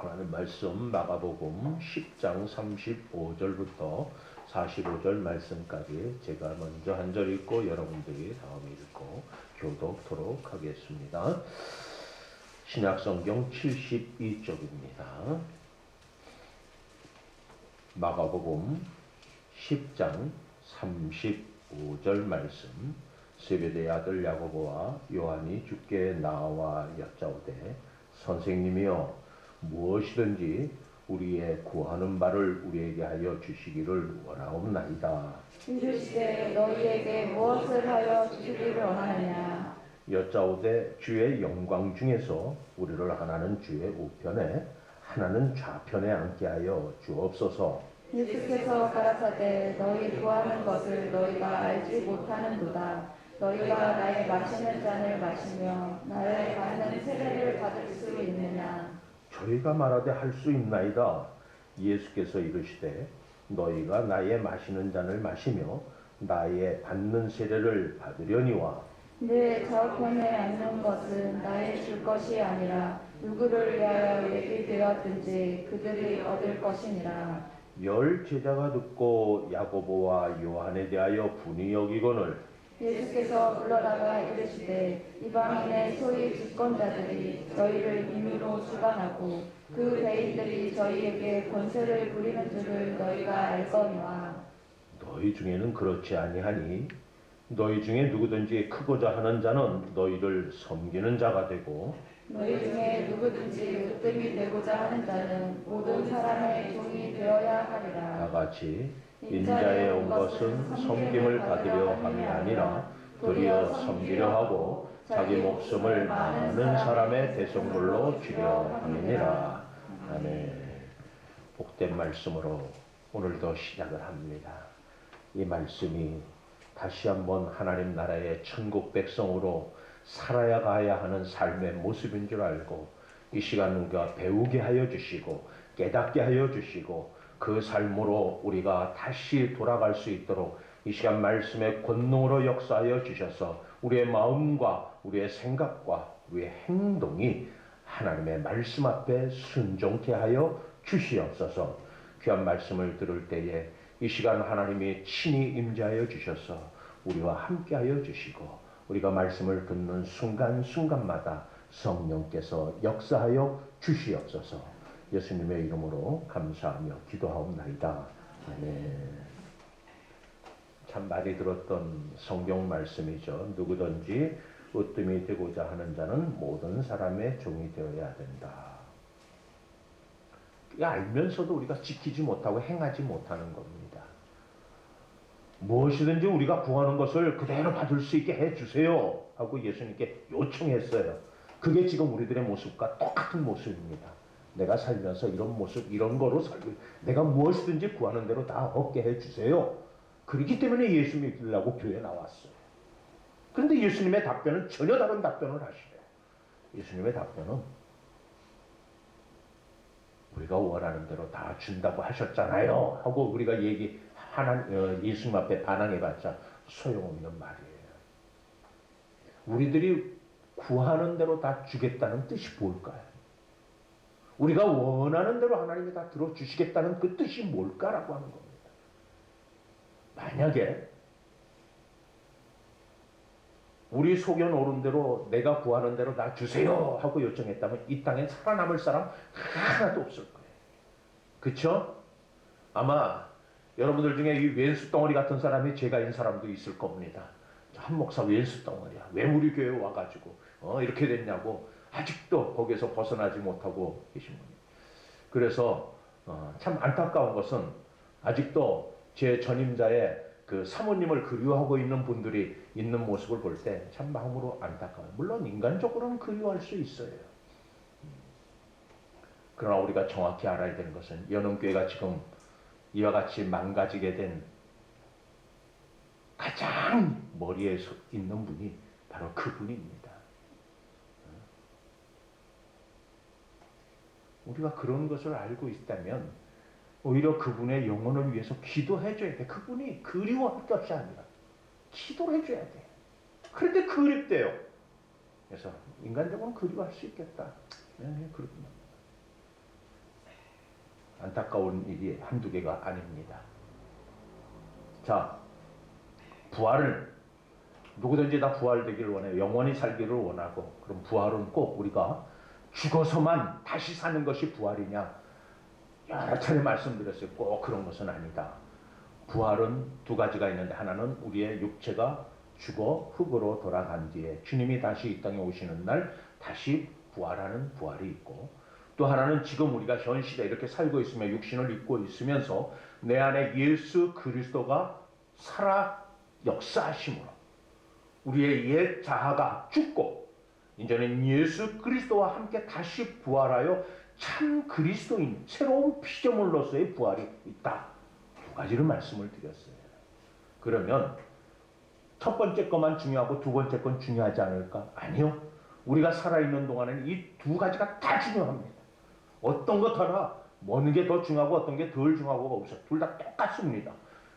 하나님 말씀 마가복음 10장 35절부터 45절 말씀까지 제가 먼저 한 절 읽고 여러분들이 다음 읽고 교독토록 하겠습니다. 신약성경 72쪽입니다. 마가복음 10장 35절 말씀. 세베대의 아들 야고보와 요한이 주께 나와 여짜오되 선생님이여 무엇이든지 우리의 구하는 바를 우리에게 하여 주시기를 원하옵나이다. 이르시되 너희에게 무엇을 하여 주시기를 원하느냐. 여짜오되 주의 영광 중에서 우리를 하나는 주의 우편에 하나는 좌편에 앉게 하여 주옵소서. 예수께서 가라사대 너희 구하는 것을 너희가 알지 못하는도다. 너희가 나의 마시는 잔을 마시며 나의 받는 세례를 받을 수 있느냐. 저희가 말하되 할 수 있나이다. 예수께서 이르시되 너희가 나의 마시는 잔을 마시며 나의 받는 세례를 받으려니와 내 좌우편에 앉는 것은 나의 줄 것이 아니라 누구를 위하여 예비되었든지 그들이 얻을 것이니라. 열 제자가 듣고 야고보와 요한에 대하여 분이 여기거늘 예수께서 불러다가 이르시되 이방인의 소위 주권자들이 저희를 임의로 주관하고 그 대인들이 저희에게 권세를 부리는 줄을 너희가 알거니와. 너희 중에는 그렇지 아니하니 너희 중에 누구든지 크고자 하는 자는 너희를 섬기는 자가 되고 너희 중에 누구든지 으뜸이 되고자 하는 자는 모든 사람의 종이 되어야 하리라. 다 같이 인자에 온 것은 섬김을 받으려 함이 아니라 도리어 섬기려 하고 자기 목숨을 많은 사람의 대성물로 주려 함이니라. 아멘. 복된 말씀으로 오늘도 시작을 합니다. 이 말씀이 다시 한번 하나님 나라의 천국 백성으로 살아야 가야 하는 삶의 모습인 줄 알고 이 시간 우리가 배우게 하여 주시고 깨닫게 하여 주시고 그 삶으로 우리가 다시 돌아갈 수 있도록 이 시간 말씀의 권능으로 역사하여 주셔서 우리의 마음과 우리의 생각과 우리의 행동이 하나님의 말씀 앞에 순종케 하여 주시옵소서. 귀한 말씀을 들을 때에 이 시간 하나님이 친히 임재하여 주셔서 우리와 함께하여 주시고 우리가 말씀을 듣는 순간순간마다 성령께서 역사하여 주시옵소서. 예수님의 이름으로 감사하며 기도하옵나이다. 아멘. 참 많이 들었던 성경 말씀이죠. 누구든지 으뜸이 되고자 하는 자는 모든 사람의 종이 되어야 된다. 알면서도 우리가 지키지 못하고 행하지 못하는 겁니다. 무엇이든지 우리가 구하는 것을 그대로 받을 수 있게 해주세요 하고 예수님께 요청했어요. 그게 지금 우리들의 모습과 똑같은 모습입니다. 내가 살면서 이런 모습, 이런 거로 살고 내가 무엇이든지 구하는 대로 다 얻게 해주세요. 그렇기 때문에 예수 믿으려고 교회에 나왔어요. 그런데 예수님의 답변은 전혀 다른 답변을 하시래요. 예수님의 답변은 우리가 원하는 대로 다 준다고 하셨잖아요 하고 우리가 예수님 앞에 반항해봤자 소용없는 말이에요. 우리들이 구하는 대로 다 주겠다는 뜻이 뭘까요? 우리가 원하는 대로 하나님이 다 들어주시겠다는 그 뜻이 뭘까라고 하는 겁니다. 만약에 우리 속여 오른 대로 내가 구하는 대로 다 주세요 하고 요청했다면 이 땅에 살아남을 사람 하나도 없을 거예요. 그쵸? 아마 여러분들 중에 이 왼수 덩어리 같은 사람이 제가 인 사람도 있을 겁니다. 한 목사 왼수 덩어리야. 왜 우리 교회에 와가지고 이렇게 됐냐고 아직도 거기에서 벗어나지 못하고 계신 분이에요. 그래서 참 안타까운 것은 아직도 제 전임자의 그 사모님을 그리워하고 있는 분들이 있는 모습을 볼 때 참 마음으로 안타까워요. 물론 인간적으로는 그리워할 수 있어요. 그러나 우리가 정확히 알아야 되는 것은 연흥교회가 지금 이와 같이 망가지게 된 가장 머리에 있는 분이 바로 그분입니다. 우리가 그런 것을 알고 있다면 오히려 그분의 영혼을 위해서 기도해 줘야 돼. 그분이 그리워할 것이 아니라 기도를 해줘야 돼. 그런데 그립대요. 그래서 인간적으로는 그리워할 수 있겠다. 네, 그렇구나. 안타까운 일이 한두 개가 아닙니다. 자, 부활을 누구든지 다 부활되기를 원해요. 영원히 살기를 원하고, 그럼 부활은 꼭 우리가 죽어서만 다시 사는 것이 부활이냐? 여러 차례 말씀드렸어요. 꼭 그런 것은 아니다. 부활은 두 가지가 있는데, 하나는 우리의 육체가 죽어 흙으로 돌아간 뒤에 주님이 다시 이 땅에 오시는 날 다시 부활하는 부활이 있고, 또 하나는 지금 우리가 현 시대 이렇게 살고 있으며 육신을 입고 있으면서 내 안에 예수 그리스도가 살아 역사하심으로 우리의 옛 자아가 죽고 이제는 예수 그리스도와 함께 다시 부활하여 참 그리스도인 새로운 피조물로서의 부활이 있다. 두 가지를 말씀을 드렸어요. 그러면 첫 번째 것만 중요하고 두 번째 건 중요하지 않을까? 아니요. 우리가 살아있는 동안에는 이 두 가지가 다 중요합니다. 어떤 것 하나 어느 게 더 중요하고 어떤 게 덜 중요하고가 없어요. 둘 다 똑같습니다.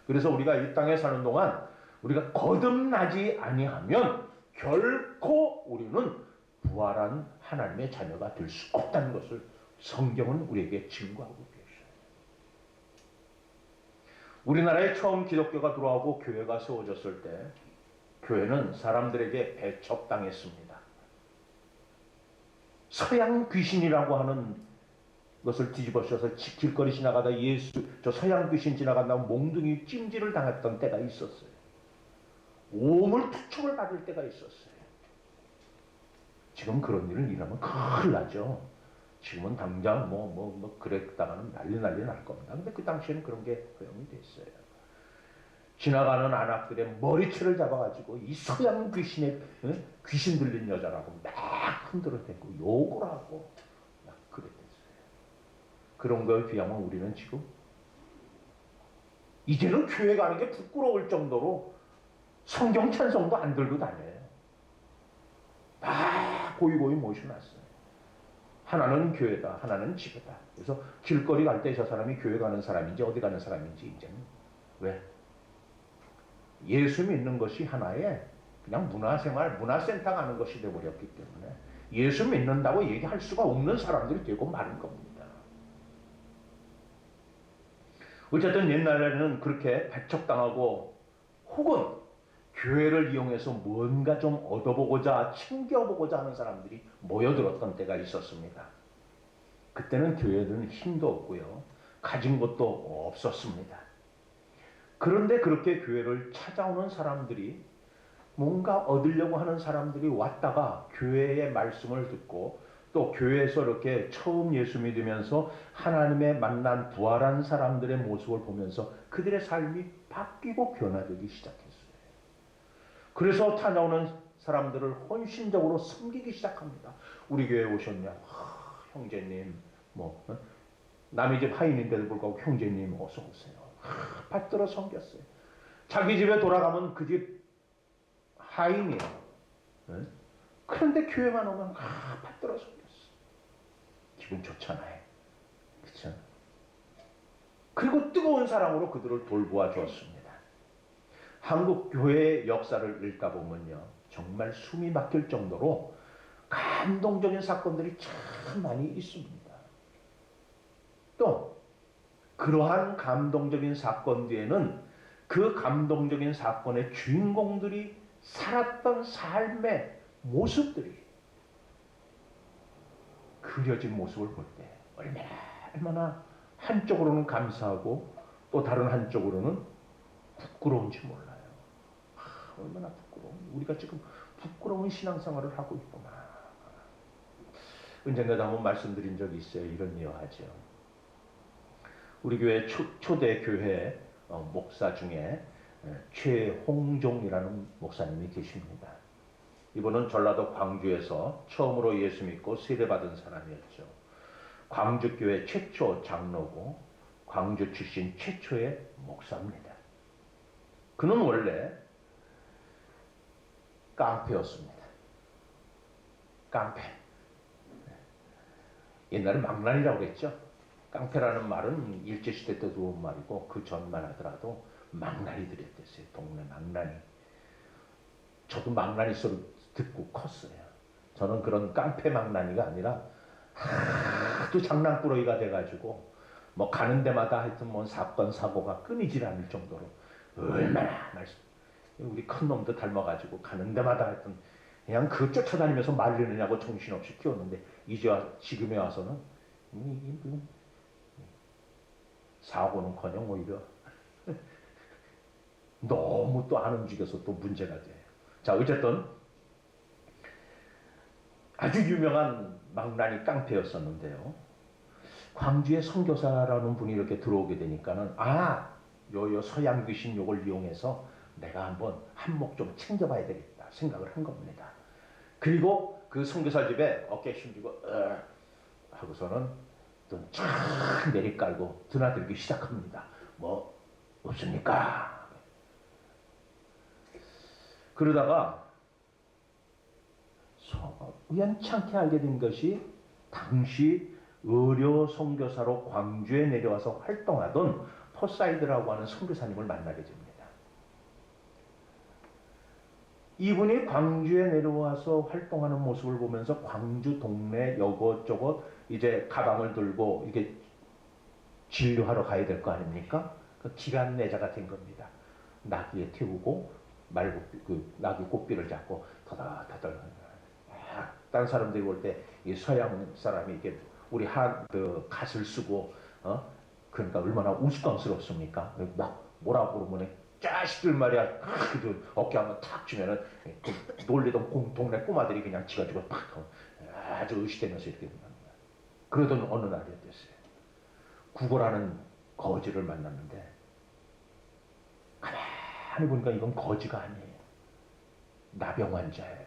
그래서 우리가 이 땅에 사는 동안 우리가 거듭나지 아니하면 결코 우리는 부활한 하나님의 자녀가 될 수 없다는 것을 성경은 우리에게 증거하고 계셔요. 우리나라에 처음 기독교가 들어오고 교회가 세워졌을 때 교회는 사람들에게 배척당했습니다. 서양 귀신이라고 하는 것을 뒤집어씌워서 길거리 지나가다 저 서양 귀신 지나간다고 몽둥이 찜질을 당했던 때가 있었어요. 오물 투척을 받을 때가 있었어요. 지금 그런 일을 일하면 큰일 나죠. 지금은 당장 그랬다가는 난리 날 겁니다. 근데 그 당시에는 그런 게 허용이 됐어요. 지나가는 안악들의 머리채를 잡아가지고 이 서양 귀신의 귀신 들린 여자라고 막 흔들어대고 욕을 하고 막 그랬댔어요. 그런 거에 비하면 우리는 지금 이제는 교회 가는 게 부끄러울 정도로 성경 찬송도 안 들고 다녀요. 다 고이고이 모셔놨어요. 하나는 교회다, 하나는 집이다. 그래서 길거리 갈 때 저 사람이 교회 가는 사람인지 어디 가는 사람인지 이제는 왜? 예수 믿는 것이 하나의 그냥 문화생활, 문화센터 가는 것이 되어버렸기 때문에 예수 믿는다고 얘기할 수가 없는 사람들이 되고 마른 겁니다. 어쨌든 옛날에는 그렇게 배척당하고 혹은 교회를 이용해서 뭔가 좀 얻어보고자 챙겨보고자 하는 사람들이 모여들었던 때가 있었습니다. 그때는 교회는 힘도 없고요. 가진 것도 없었습니다. 그런데 그렇게 교회를 찾아오는 사람들이 뭔가 얻으려고 하는 사람들이 왔다가 교회의 말씀을 듣고 또 교회에서 이렇게 처음 예수 믿으면서 하나님의 만난 부활한 사람들의 모습을 보면서 그들의 삶이 바뀌고 변화되기 시작했어요. 그래서 찾아오는 사람들을 헌신적으로 섬기기 시작합니다. 우리 교회에 오셨냐? 형제님, 남의 집 하인인데도 불구하고 형제님 어서 오세요. 받들어 섬겼어요. 자기 집에 돌아가면 그 집 하인이에요. 그런데 교회만 오면 받들어 섬겼어. 기분 좋잖아요. 그렇죠? 그리고 뜨거운 사랑으로 그들을 돌보아 주었습니다. 한국 교회의 역사를 읽다 보면요, 정말 숨이 막힐 정도로 감동적인 사건들이 참 많이 있습니다. 또 그러한 감동적인 사건 뒤에는 그 감동적인 사건의 주인공들이 살았던 삶의 모습들이 그려진 모습을 볼 때 얼마나 한쪽으로는 감사하고 또 다른 한쪽으로는 부끄러운지 몰라요. 얼마나 부끄러워. 우리가 지금 부끄러운 신앙생활을 하고 있구나. 언젠가 한번 말씀드린 적이 있어요. 이런 이야기하죠. 우리 교회 초대 교회 목사 중에 최홍종이라는 목사님이 계십니다. 이분은 전라도 광주에서 처음으로 예수 믿고 세례받은 사람이었죠. 광주교회 최초 장로고 광주 출신 최초의 목사입니다. 그는 원래 깡패였습니다. 깡패. 옛날에 망난이라고 그랬죠. 깡패라는 말은 일제시대 때도 온 말이고 그 전만 하더라도 망나니들이었어요. 동네 망나니. 저도 망나니 소리 듣고 컸어요. 저는 그런 깡패 망나니가 아니라 하도 장난꾸러기가 돼가지고 뭐 가는 데마다 하여튼 뭐 사건 사고가 끊이질 않을 정도로 얼마나 말씀. 우리 큰 놈도 닮아가지고 가는 데마다 하여튼 그냥 그 쫓아다니면서 말리느냐고 정신없이 키웠는데 지금에 와서는 사고는커녕 오히려 너무 또 안 움직여서 또 문제가 돼요. 자, 어쨌든 아주 유명한 망나니 깡패였었는데요. 광주의 선교사라는 분이 이렇게 들어오게 되니까는 요 서양 귀신 요걸 이용해서 내가 한번 한몫 좀 챙겨봐야 되겠다 생각을 한 겁니다. 그리고 그 선교사 집에 어깨 힘주고 하고서는 또 쫙 내리깔고 드나들기 시작합니다. 뭐 없습니까? 그러다가 우연찮게 알게 된 것이 당시 의료 선교사로 광주에 내려와서 활동하던 포사이드라고 하는 선교사님을 만나게 됩니다. 이분이 광주에 내려와서 활동하는 모습을 보면서 광주 동네 여것저것 이제 가방을 들고 이게 진료하러 가야 될 거 아닙니까? 그 기간 내자가 된 겁니다. 나귀에 태우고 나귀 꽃비를 잡고 터덜터덜. 다른 사람들이 볼 때 이 서양 사람이 이렇게 우리 그 갓을 쓰고 그러니까 얼마나 우스꽝스럽습니까? 막 뭐라고 그러면 자식들 말이야 어깨 한번 탁 주면은 놀리던 동네 꼬마들이 그냥 지가지고 팍 아주 의시되면서 이렇게 된다. 그러던 어느 날이었어요. 구걸하는 거지를 만났는데 가만히 보니까 이건 거지가 아니에요. 나병 환자예요.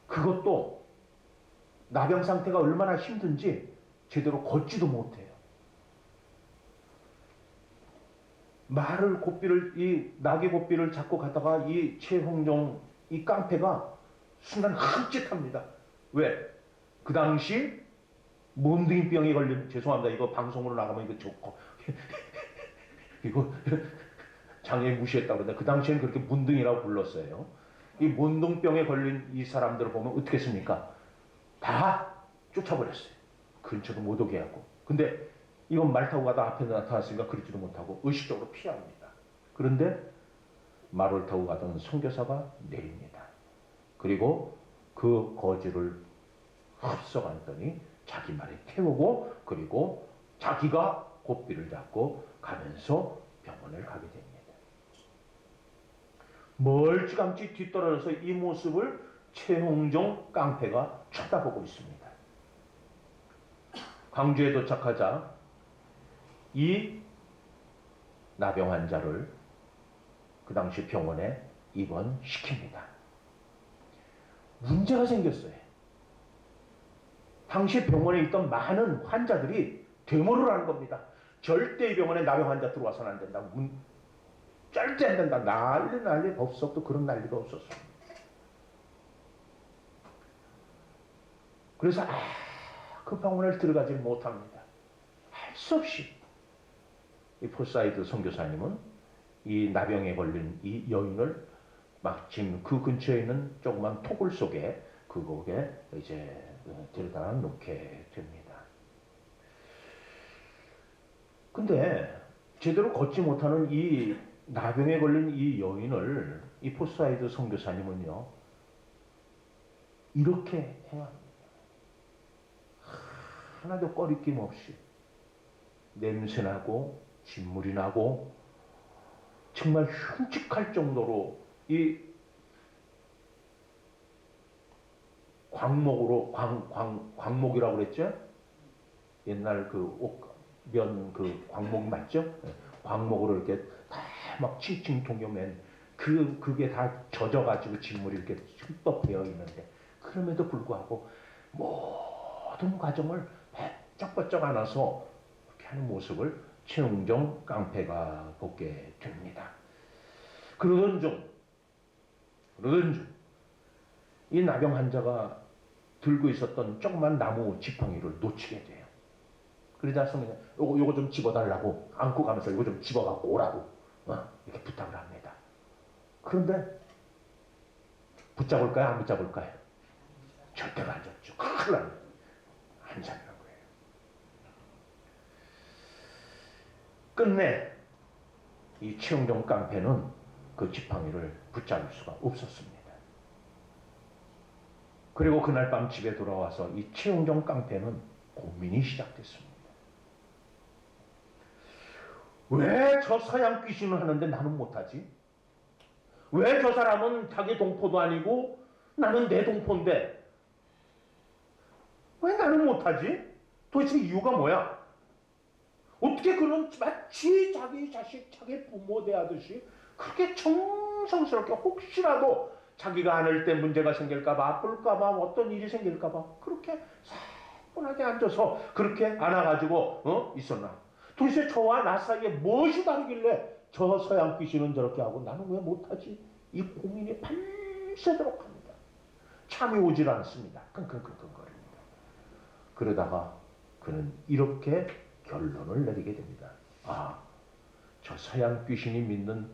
그것도 나병 상태가 얼마나 힘든지 제대로 걷지도 못해요. 이 나귀 고삐를 잡고 가다가 이 최홍종 이 깡패가 순간 흠칫합니다. 왜? 그 당시 몬둥이병에 걸린, 죄송합니다. 이거 방송으로 나가면 이거 좋고 이거 장애 무시했다고 그러는데 그 당시에는 그렇게 문둥이라고 불렀어요. 이 몬둥병에 걸린 이 사람들을 보면 어떻게 했습니까? 다 쫓아버렸어요. 근처도 못 오게 하고. 근데 이건 말 타고 가다 앞에 나타났으니까 그러지도 못하고 의식적으로 피합니다. 그런데 말을 타고 가던 선교사가 내립니다. 그리고 그 거지를 흡수하더니 자기 말에 태우고 그리고 자기가 고삐를 잡고 가면서 병원을 가게 됩니다. 멀찌감치 뒤떨어져서 이 모습을 최홍종 깡패가 쳐다보고 있습니다. 광주에 도착하자 이 나병 환자를 그 당시 병원에 입원시킵니다. 문제가 생겼어요. 당시 병원에 있던 많은 환자들이 데모를 하는 겁니다. 절대 이 병원에 나병 환자 들어와서는 안 된다. 절대 안 된다. 난리 법석도 그런 난리가 없었어. 그래서 그 병원을 들어가지 못합니다. 할 수 없이 이 포사이드 선교사님은 이 나병에 걸린 이 여인을 마침 그 근처에 있는 조그만 토굴 속에 그곳에 이제 데려다 놓게 됩니다. 근데 제대로 걷지 못하는 이 나병에 걸린 이 여인을 이 포사이드 선교사님은요 이렇게 행합니다. 하나도 꺼리낌 없이 냄새나고 진물이 나고 정말 흉측할 정도로 이 광목이라고 그랬죠? 옛날 그 광목 맞죠? 광목으로 이렇게 다 막 칭칭 동여맨 그게 다 젖어가지고 진물이 이렇게 흠뻑 되어 있는데 그럼에도 불구하고 모든 과정을 번쩍번쩍 안아서 이렇게 하는 모습을 최홍종 깡패가 보게 됩니다. 그러던 중 이 나병 환자가 들고 있었던 조그만 나무 지팡이를 놓치게 돼요. 그러자서 요거 좀 집어달라고 안고 가면서 요거 좀 집어갖고 오라고 이렇게 부탁을 합니다. 그런데 붙잡을까요? 안 붙잡을까요? 절대로 안 잡죠. 큰일 납니다. 안 잡는 거예요. 끝내 이 최영종 깡패는 그 지팡이를 붙잡을 수가 없었습니다. 그리고 그날 밤 집에 돌아와서 이 최영종 깡패는 고민이 시작됐습니다. 왜 저 서양 귀신을 하는데 나는 못하지? 왜 저 사람은 자기 동포도 아니고 나는 내 동포인데 왜 나는 못하지? 도대체 이유가 뭐야? 어떻게 그런 마치 자기 자식, 자기 부모 대하듯이 그렇게 정성스럽게 혹시라도 자기가 안을 때 문제가 생길까봐, 아플까봐, 어떤 일이 생길까봐 그렇게 사뿐하게 앉아서 그렇게 안아가지고 있었나? 도대체 저와 나 사이에 무엇이 다르길래 저 서양 귀신은 저렇게 하고 나는 왜 못하지? 이 고민이 밤새도록 합니다. 잠이 오질 않습니다. 끙끙끙끙거립니다. 그러다가 그는 이렇게 결론을 내리게 됩니다. 아, 저 서양 귀신이 믿는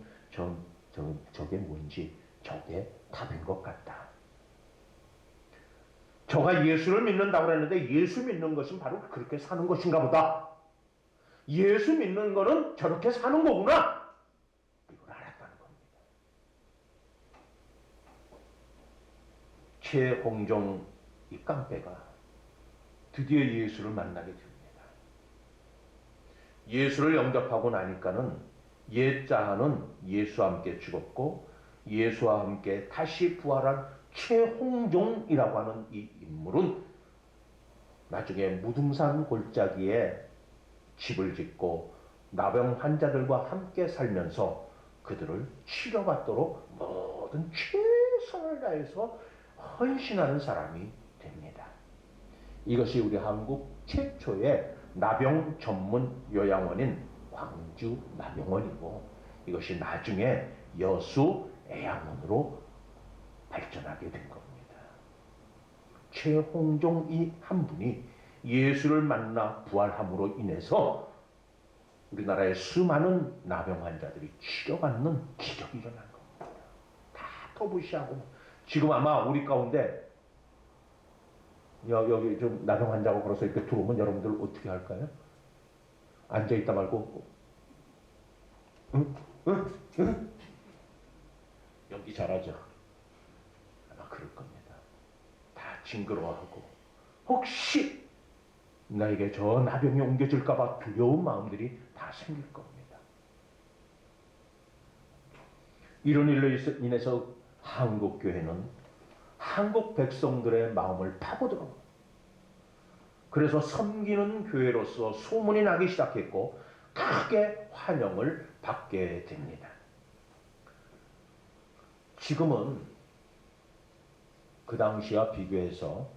저게 뭔지 저게 답인 것 같다. 저가 예수를 믿는다고 했는데 예수 믿는 것은 바로 그렇게 사는 것인가 보다. 예수 믿는 거는 저렇게 사는 거구나. 이걸 알았다는 겁니다. 최홍종 이 깡패가 드디어 예수를 만나게 됩니다. 예수를 영접하고 나니까는 옛자는 예수와 함께 죽었고 예수와 함께 다시 부활한 최홍종이라고 하는 이 인물은 나중에 무등산 골짜기에 집을 짓고 나병 환자들과 함께 살면서 그들을 치료받도록 모든 최선을 다해서 헌신하는 사람이 됩니다. 이것이 우리 한국 최초의 나병 전문 요양원인 광주 나병원이고 이것이 나중에 여수 애양원으로 발전하게 된 겁니다. 최홍종 이 한 분이 예수를 만나 부활함으로 인해서 우리나라의 수많은 나병 환자들이 치료받는 기적이 일어난 겁니다. 다 터부시하고 지금 아마 우리 가운데 여기 좀 나병 환자고 그래서 이렇게 들어오면 여러분들 어떻게 할까요? 앉아있다 말고 응? 연기 잘하죠? 아마 그럴 겁니다. 다 징그러워하고 혹시 나에게 저 나병이 옮겨질까봐 두려운 마음들이 다 생길 겁니다. 이런 일로 인해서 한국교회는 한국 백성들의 마음을 파고들어 그래서 섬기는 교회로서 소문이 나기 시작했고 크게 환영을 받게 됩니다. 지금은 그 당시와 비교해서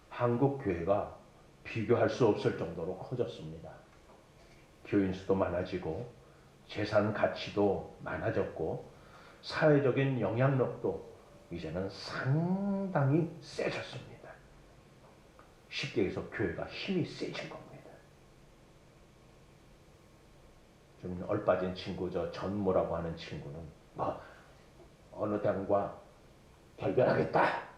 한국 교회가 비교할 수 없을 정도로 커졌습니다. 교인 수도 많아지고 재산 가치도 많아졌고 사회적인 영향력도 이제는 상당히 세졌습니다. 쉽게 해서 교회가 힘이 세진 겁니다. 좀 얼빠진 친구 저 전모라고 하는 친구는 뭐 어느 당과 결별하겠다.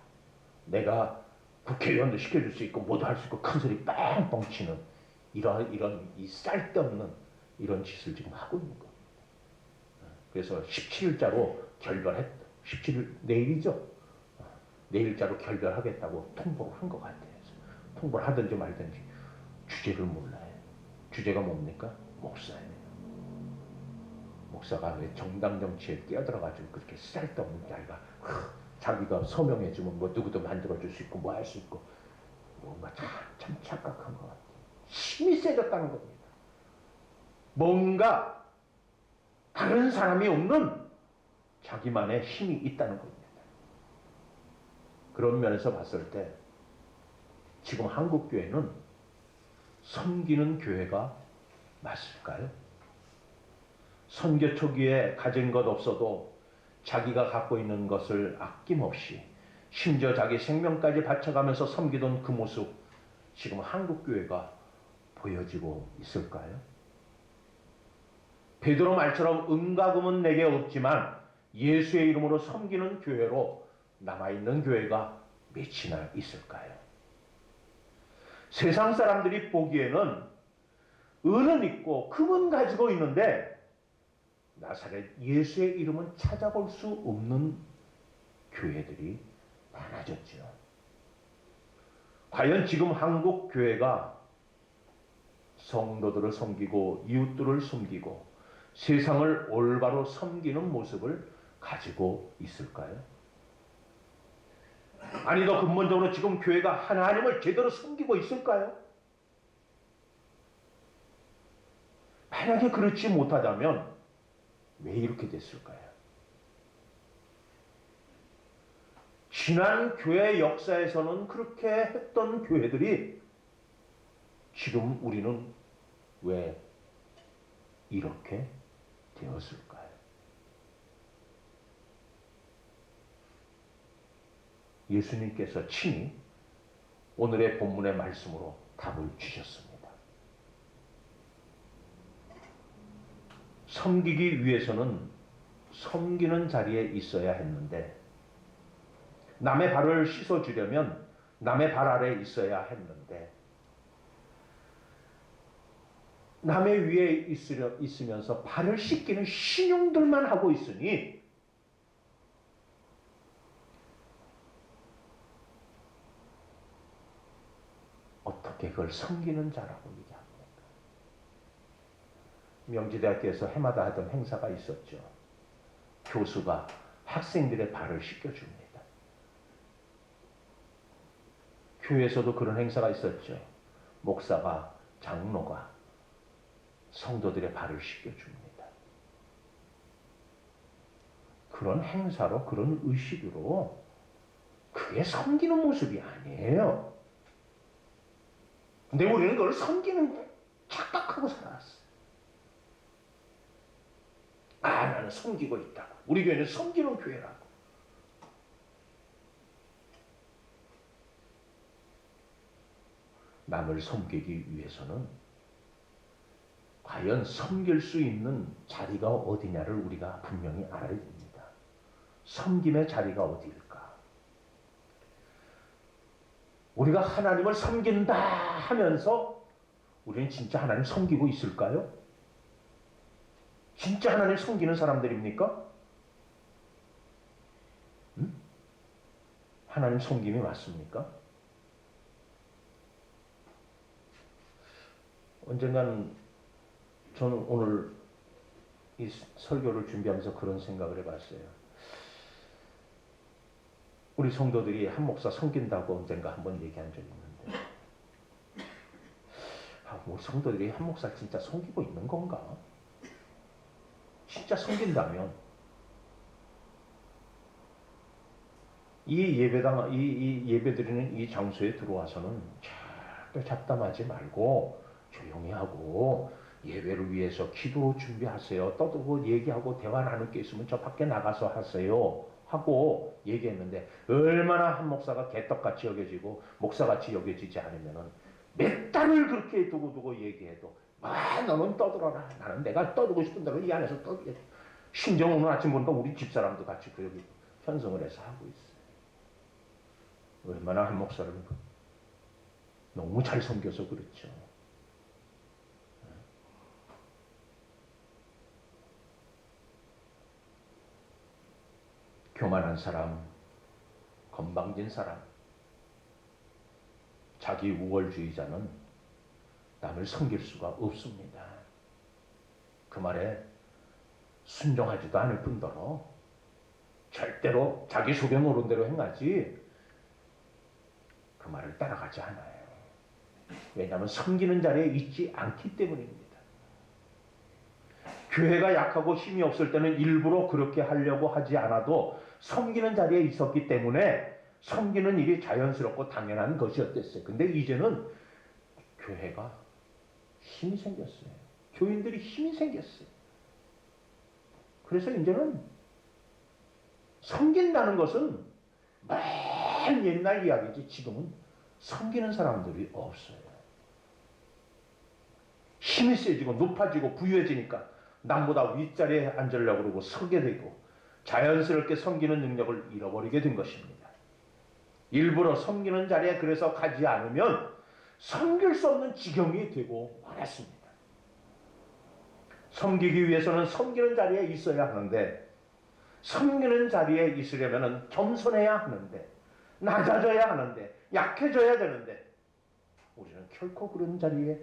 내가 국회의원도 시켜줄 수 있고 뭐도 할 수 있고 큰 소리 뻥뻥 치는 이런 이 쓸데없는 이런 짓을 지금 하고 있는 겁니다. 그래서 17일자로 결별했다. 17일 내일이죠. 내일자로 결별하겠다고 통보를 한 것 같아요. 통보를 하든지 말든지 주제를 몰라요. 주제가 뭡니까? 목사예요. 목사가 왜 정당 정치에 끼어들어가지고 그렇게 쓸데없는 자기가 자기가 서명해주면 뭐 누구도 만들어줄 수 있고 뭐 할 수 있고 뭔가 참 착각한 것 같아요. 힘이 세졌다는 겁니다. 뭔가 다른 사람이 없는 자기만의 힘이 있다는 겁니다. 그런 면에서 봤을 때 지금 한국교회는 섬기는 교회가 맞을까요? 선교 초기에 가진 것 없어도 자기가 갖고 있는 것을 아낌없이 심지어 자기 생명까지 바쳐가면서 섬기던 그 모습 지금 한국교회가 보여지고 있을까요? 베드로 말처럼 은과 금은 내게 없지만 예수의 이름으로 섬기는 교회로 남아있는 교회가 몇이나 있을까요? 세상 사람들이 보기에는 은은 있고 금은 가지고 있는데 나사렛 예수의 이름은 찾아볼 수 없는 교회들이 많아졌죠. 과연 지금 한국 교회가 성도들을 섬기고 이웃들을 섬기고 세상을 올바로 섬기는 모습을 가지고 있을까요? 아니 더 근본적으로 지금 교회가 하나님을 제대로 섬기고 있을까요? 만약에 그렇지 못하다면 왜 이렇게 됐을까요? 지난 교회 역사에서는 그렇게 했던 교회들이 지금 우리는 왜 이렇게 되었을까요? 예수님께서 친히 오늘의 본문의 말씀으로 답을 주셨습니다. 섬기기 위해서는 섬기는 자리에 있어야 했는데 남의 발을 씻어주려면 남의 발 아래에 있어야 했는데 남의 위에 있으면서 발을 씻기는 신용들만 하고 있으니 어떻게 그걸 섬기는 자라고 얘기합니까? 명지대학교에서 해마다 하던 행사가 있었죠. 교수가 학생들의 발을 씻겨줍니다. 교회에서도 그런 행사가 있었죠. 목사가, 장로가 성도들의 발을 씻겨줍니다. 그런 행사로, 그런 의식으로 그게 섬기는 모습이 아니에요. 근데 우리는 그걸 섬기는 착각하고 살아왔어요. 아, 나는 섬기고 있다고. 우리 교회는 섬기는 교회라고. 남을 섬기기 위해서는 과연 섬길 수 있는 자리가 어디냐를 우리가 분명히 알아야 됩니다. 섬김의 자리가 어디일까? 우리가 하나님을 섬긴다 하면서 우리는 진짜 하나님 섬기고 있을까요? 진짜 하나님 섬기는 사람들입니까? 하나님 섬김이 맞습니까? 언젠간 저는 오늘 이 설교를 준비하면서 그런 생각을 해봤어요. 우리 성도들이 한 목사 섬긴다고 언젠가 한번 얘기한 적이 있는데 우리 성도들이 한 목사 진짜 섬기고 있는 건가? 진짜 섬긴다면 이 예배당, 이 예배드리는 이 장소에 들어와서는 절대 잡담하지 말고 조용히 하고 예배를 위해서 기도 준비하세요. 떠들고 얘기하고 대화 나눌 게 있으면 저 밖에 나가서 하세요. 하고 얘기했는데 얼마나 한 목사가 개떡같이 여겨지고 목사같이 여겨지지 않으면은 몇 달을 그렇게 두고두고 얘기해도 너는 떠들어라. 나는 내가 떠들고 싶은 대로 이 안에서 떠들겠다. 심지어 오늘 아침 보니까 우리 집사람도 같이 그 여기 편성을 해서 하고 있어요. 얼마나 한 목사를 너무 잘 섬겨서 그렇죠. 교만한 사람, 건방진 사람, 자기 우월주의자는 남을 섬길 수가 없습니다. 그 말에 순종하지도 않을 뿐더러 절대로 자기 속에 모른 대로 행하지 그 말을 따라가지 않아요. 왜냐하면 섬기는 자리에 있지 않기 때문입니다. 교회가 약하고 힘이 없을 때는 일부러 그렇게 하려고 하지 않아도 섬기는 자리에 있었기 때문에 섬기는 일이 자연스럽고 당연한 것이었댔어요. 근데 이제는 교회가 힘이 생겼어요. 교인들이 힘이 생겼어요. 그래서 이제는 섬긴다는 것은 맨 옛날 이야기지 지금은 섬기는 사람들이 없어요. 힘이 세지고 높아지고 부유해지니까 남보다 윗자리에 앉으려고 그러고 서게 되고 자연스럽게 섬기는 능력을 잃어버리게 된 것입니다. 일부러 섬기는 자리에 그래서 가지 않으면 섬길 수 없는 지경이 되고 말았습니다. 섬기기 위해서는 섬기는 자리에 있어야 하는데, 섬기는 자리에 있으려면 겸손해야 하는데, 낮아져야 하는데, 약해져야 되는데, 우리는 결코 그런 자리에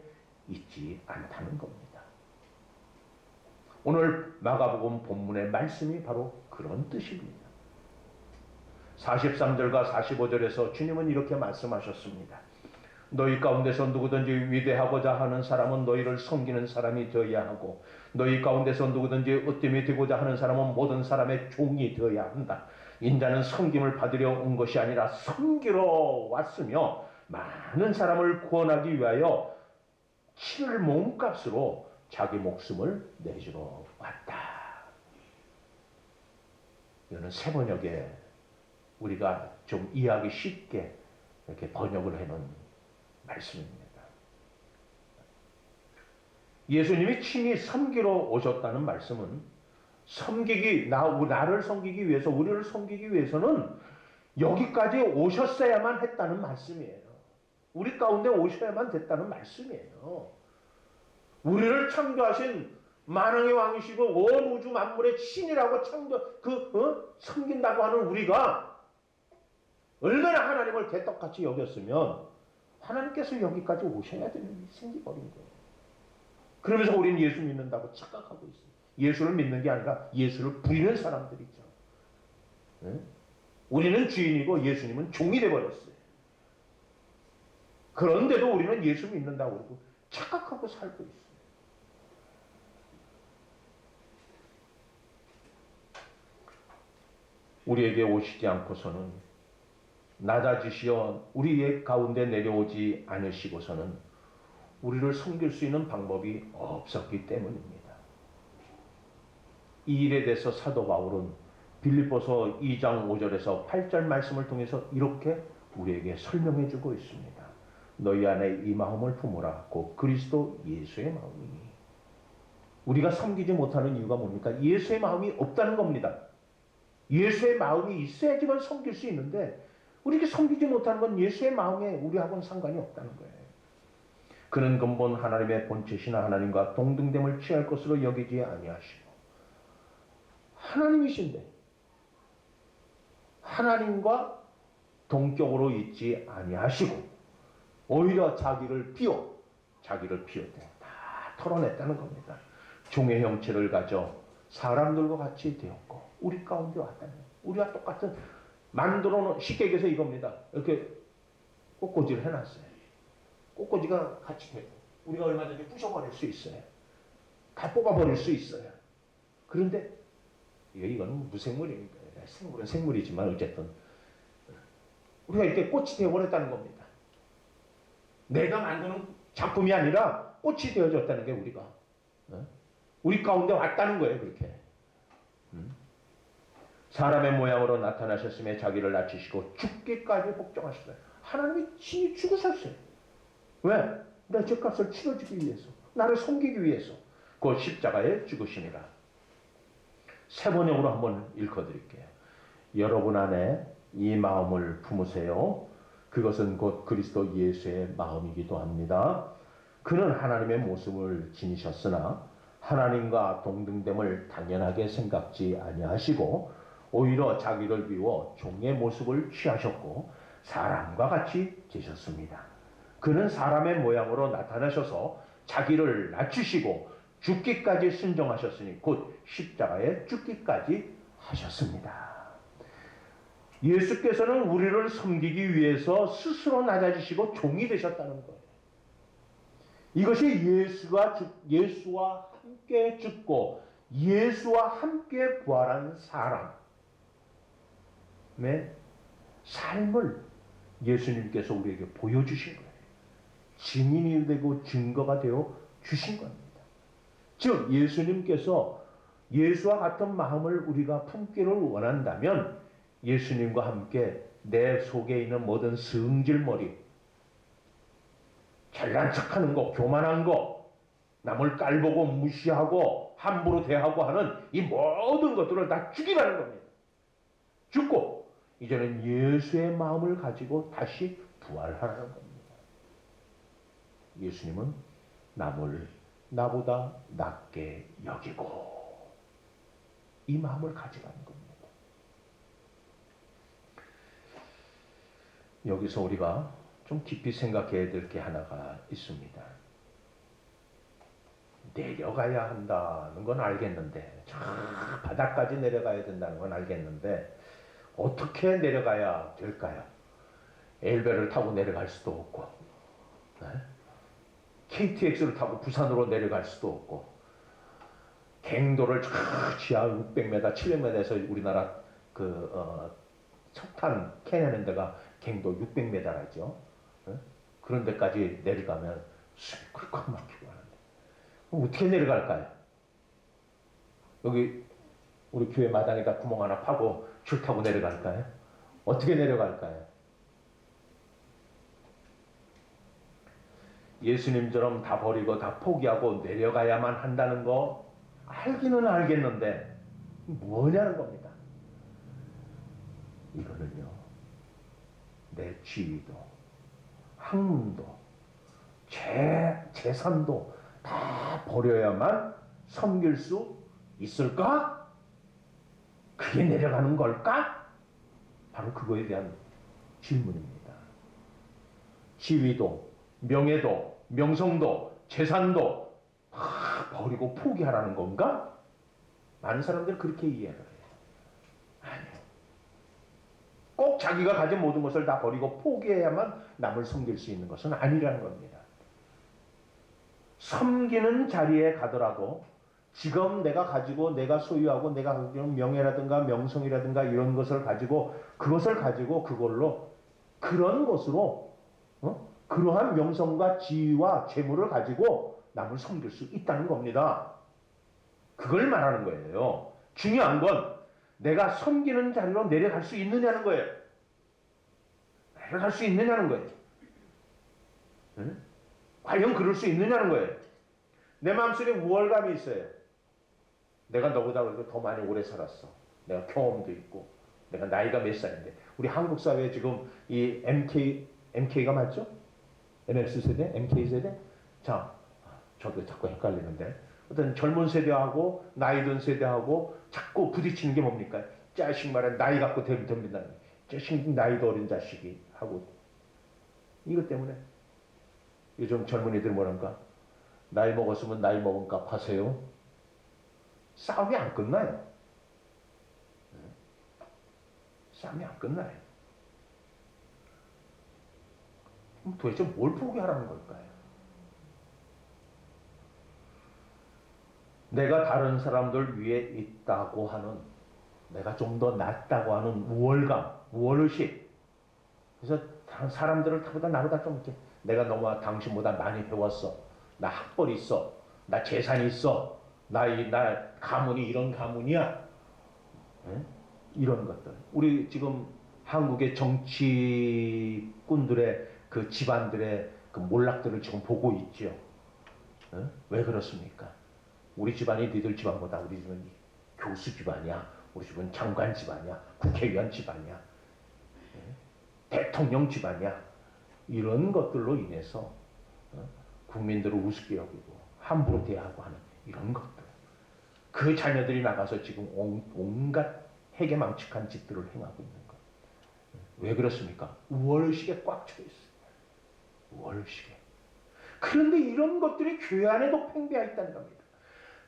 있지 않다는 겁니다. 오늘 마가복음 본문의 말씀이 바로 그런 뜻입니다. 43절과 45절에서 주님은 이렇게 말씀하셨습니다. 너희 가운데서 누구든지 위대하고자 하는 사람은 너희를 섬기는 사람이 되어야 하고, 너희 가운데서 누구든지 으뜸이 되고자 하는 사람은 모든 사람의 종이 되어야 한다. 인자는 섬김을 받으려 온 것이 아니라 섬기러 왔으며 많은 사람을 구원하기 위하여 치를 몸값으로 자기 목숨을 내주러 왔다. 이거는 새번역에 우리가 좀 이해하기 쉽게 이렇게 번역을 해놓은 말씀입니다. 예수님이 친히 섬기러 오셨다는 말씀은 나를 섬기기 위해서, 우리를 섬기기 위해서는 여기까지 오셨어야만 했다는 말씀이에요. 우리 가운데 오셔야만 됐다는 말씀이에요. 우리를 창조하신 만왕의 왕이시고 온 우주 만물의 신이라고 섬긴다고 하는 우리가 얼마나 하나님을 개떡같이 여겼으면 하나님께서 여기까지 오셔야 되는 일이 생기버린 거예요. 그러면서 우리는 예수 믿는다고 착각하고 있어요. 예수를 믿는 게 아니라 예수를 부리는 사람들이죠. 네? 우리는 주인이고 예수님은 종이 되어버렸어요. 그런데도 우리는 예수 믿는다고 그러고 착각하고 살고 있어요. 우리에게 오시지 않고서는, 낮아지시어 우리의 가운데 내려오지 않으시고서는 우리를 섬길 수 있는 방법이 없었기 때문입니다. 이 일에 대해서 사도 바울은 빌립보서 2장 5절에서 8절 말씀을 통해서 이렇게 우리에게 설명해 주고 있습니다. 너희 안에 이 마음을 품으라. 곧 그리스도 예수의 마음이니. 우리가 섬기지 못하는 이유가 뭡니까? 예수의 마음이 없다는 겁니다. 예수의 마음이 있어야지만 섬길 수 있는데, 우리가 섬기지 못하는 건 예수의 마음에 우리하고는 상관이 없다는 거예요. 그는 근본 하나님의 본체신 하나님과 동등됨을 취할 것으로 여기지 아니하시고, 하나님이신데 하나님과 동격으로 있지 아니하시고 오히려 자기를 비웠대. 다 털어냈다는 겁니다. 종의 형체를 가져 사람들과 같이 되었고 우리 가운데 왔다는 거예요. 우리와 똑같은 만들어 놓은, 쉽게 얘기해서 이겁니다. 이렇게 꽃꽂이를 해놨어요. 꽃꽂이가 같이 되고 우리가 얼마든지 부셔버릴 수 있어요. 다 뽑아버릴 수 있어요. 그런데 이건 무생물입니다. 생물은 생물이지만 어쨌든 우리가 이렇게 꽃이 되어버렸다는 겁니다. 내가 만드는 작품이 아니라 꽃이 되어졌다는 게 우리가 우리 가운데 왔다는 거예요. 그렇게 사람의 모양으로 나타나셨음에 자기를 낮추시고 죽기까지 복종하셨어요. 하나님이 친히 죽으셨어요. 왜? 내 죄값을 치러주기 위해서, 나를 섬기기 위해서 그 십자가에 죽으시니라. 세 번역으로 한번 읽어드릴게요. 여러분 안에 이 마음을 품으세요. 그것은 곧 그리스도 예수의 마음이기도 합니다. 그는 하나님의 모습을 지니셨으나 하나님과 동등됨을 당연하게 생각지 아니하시고 오히려 자기를 비워 종의 모습을 취하셨고 사람과 같이 계셨습니다. 그는 사람의 모양으로 나타나셔서 자기를 낮추시고 죽기까지 순종하셨으니 곧 십자가에 죽기까지 하셨습니다. 예수께서는 우리를 섬기기 위해서 스스로 낮아지시고 종이 되셨다는 거예요. 이것이 예수와 함께 죽고 예수와 함께 부활한 사람의 삶을 예수님께서 우리에게 보여주신 거예요. 증인이 되고 증거가 되어 주신 겁니다. 즉 예수님께서 예수와 같은 마음을 우리가 품기를 원한다면 예수님과 함께 내 속에 있는 모든 성질머리, 잘난 척하는 거, 교만한 거, 남을 깔보고 무시하고 함부로 대하고 하는 이 모든 것들을 다 죽이라는 겁니다. 죽고 이제는 예수의 마음을 가지고 다시 부활하라는 겁니다. 예수님은 남을 나보다 낮게 여기고, 이 마음을 가져가는 겁니다. 여기서 우리가 좀 깊이 생각해야 될 게 하나가 있습니다. 내려가야 한다는 건 알겠는데, 저 바닥까지 내려가야 된다는 건 알겠는데, 어떻게 내려가야 될까요? 엘베를 타고 내려갈 수도 없고, 네? KTX를 타고 부산으로 내려갈 수도 없고, 갱도를 지하 600m, 700m에서 우리나라 석탄 캐내는 데가 갱도 600m라죠. 그런 데까지 내려가면 숨이 꿀꺽 막히고 하는데, 어떻게 내려갈까요? 여기 우리 교회 마당에다 구멍 하나 파고 줄 타고 내려갈까요? 어떻게 내려갈까요? 예수님처럼 다 버리고 다 포기하고 내려가야만 한다는 거 알기는 알겠는데 뭐냐는 겁니다. 이거는요, 내 지위도, 학문도, 재산도 다 버려야만 섬길 수 있을까? 그게 내려가는 걸까? 바로 그거에 대한 질문입니다. 지위도, 명예도, 명성도, 재산도 다 버리고 포기하라는 건가? 많은 사람들은 그렇게 이해를 해요. 아니요. 꼭 자기가 가진 모든 것을 다 버리고 포기해야만 남을 섬길 수 있는 것은 아니라는 겁니다. 섬기는 자리에 가더라도 지금 내가 가지고, 내가 소유하고, 내가 가지고 명예라든가 명성이라든가 이런 것을 가지고, 그걸로 그런 것으로 그러한 명성과 지위와 재물을 가지고 남을 섬길 수 있다는 겁니다. 그걸 말하는 거예요. 중요한 건 내가 섬기는 자리로 내려갈 수 있느냐는 거예요. 내려갈 수 있느냐는 거예요. 응? 과연 그럴 수 있느냐는 거예요. 내 마음속에 우월감이 있어요. 내가 너보다 그래도 더 많이 오래 살았어. 내가 경험도 있고, 내가 나이가 몇 살인데. 우리 한국 사회에 지금 이 MK가 맞죠? MX 세대? MK 세대? 자, 저도 자꾸 헷갈리는데. 어떤 젊은 세대하고 나이 든 세대하고 자꾸 부딪히는 게 뭡니까? 자식 말에 나이 갖고 덤빈다는 거예요. 자식 나이도 어린 자식이 하고. 이것 때문에 요즘 젊은이들 뭐랄까? 나이 먹었으면 나이 먹은 값 하세요. 싸움이 안 끝나요. 싸움이 안 끝나요. 그럼 도대체 뭘 포기하라는 걸까요? 내가 다른 사람들 위에 있다고 하는, 내가 좀 더 낫다고 하는 우월감, 우월의식. 그래서 다른 사람들을 나보다 좀 이렇게, 내가 너무 당신보다 많이 배웠어. 나 학벌 있어. 나 재산이 있어. 나 가문이 이런 가문이야. 네? 이런 것들. 우리 지금 한국의 정치꾼들의 그 집안들의 그 몰락들을 지금 보고 있죠. 네? 왜 그렇습니까? 우리 집안이 니들 집안보다 우리 집은 교수 집안이야. 우리 집은 장관 집안이야. 국회의원 집안이야. 네? 대통령 집안이야. 이런 것들로 인해서 국민들을 우습게 여기고 함부로 대하고 하는 이런 것들. 그 자녀들이 나가서 지금 온갖 해괴망측한 짓들을 행하고 있는 것. 왜 그렇습니까? 우월의식에 꽉 차 있어요. 우월의식에. 그런데 이런 것들이 교회 안에도 팽배해 있다는 겁니다.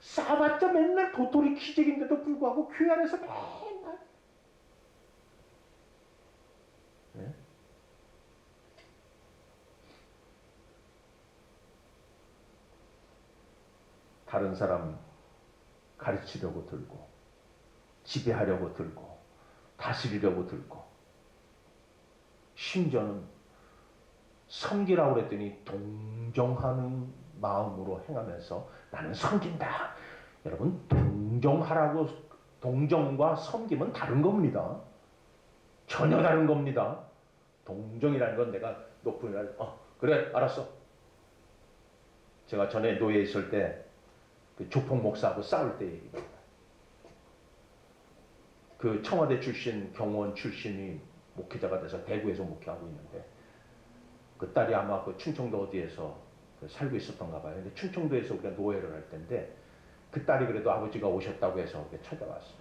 싸봤자 맨날 도토리 키재기인데도 불구하고 교회 안에서 맨날 네? 다른 사람 가르치려고 들고, 지배하려고 들고, 다스리려고 들고, 심지어는 섬기라고 그랬더니 동정하는 마음으로 행하면서 나는 섬긴다. 여러분, 동정과 섬김은 다른 겁니다. 전혀 다른 겁니다. 동정이라는 건 내가 높은 날, 그래, 알았어. 제가 전에 노예에 있을 때 그 조폭 목사하고 싸울 때 얘기입니다. 그 청와대 출신, 경호원 출신이 목회자가 돼서 대구에서 목회하고 있는데, 그 딸이 아마 그 충청도 어디에서 살고 있었던가 봐요. 근데 충청도에서 우리가 노예를 할 때인데 그 딸이 그래도 아버지가 오셨다고 해서 찾아왔어요.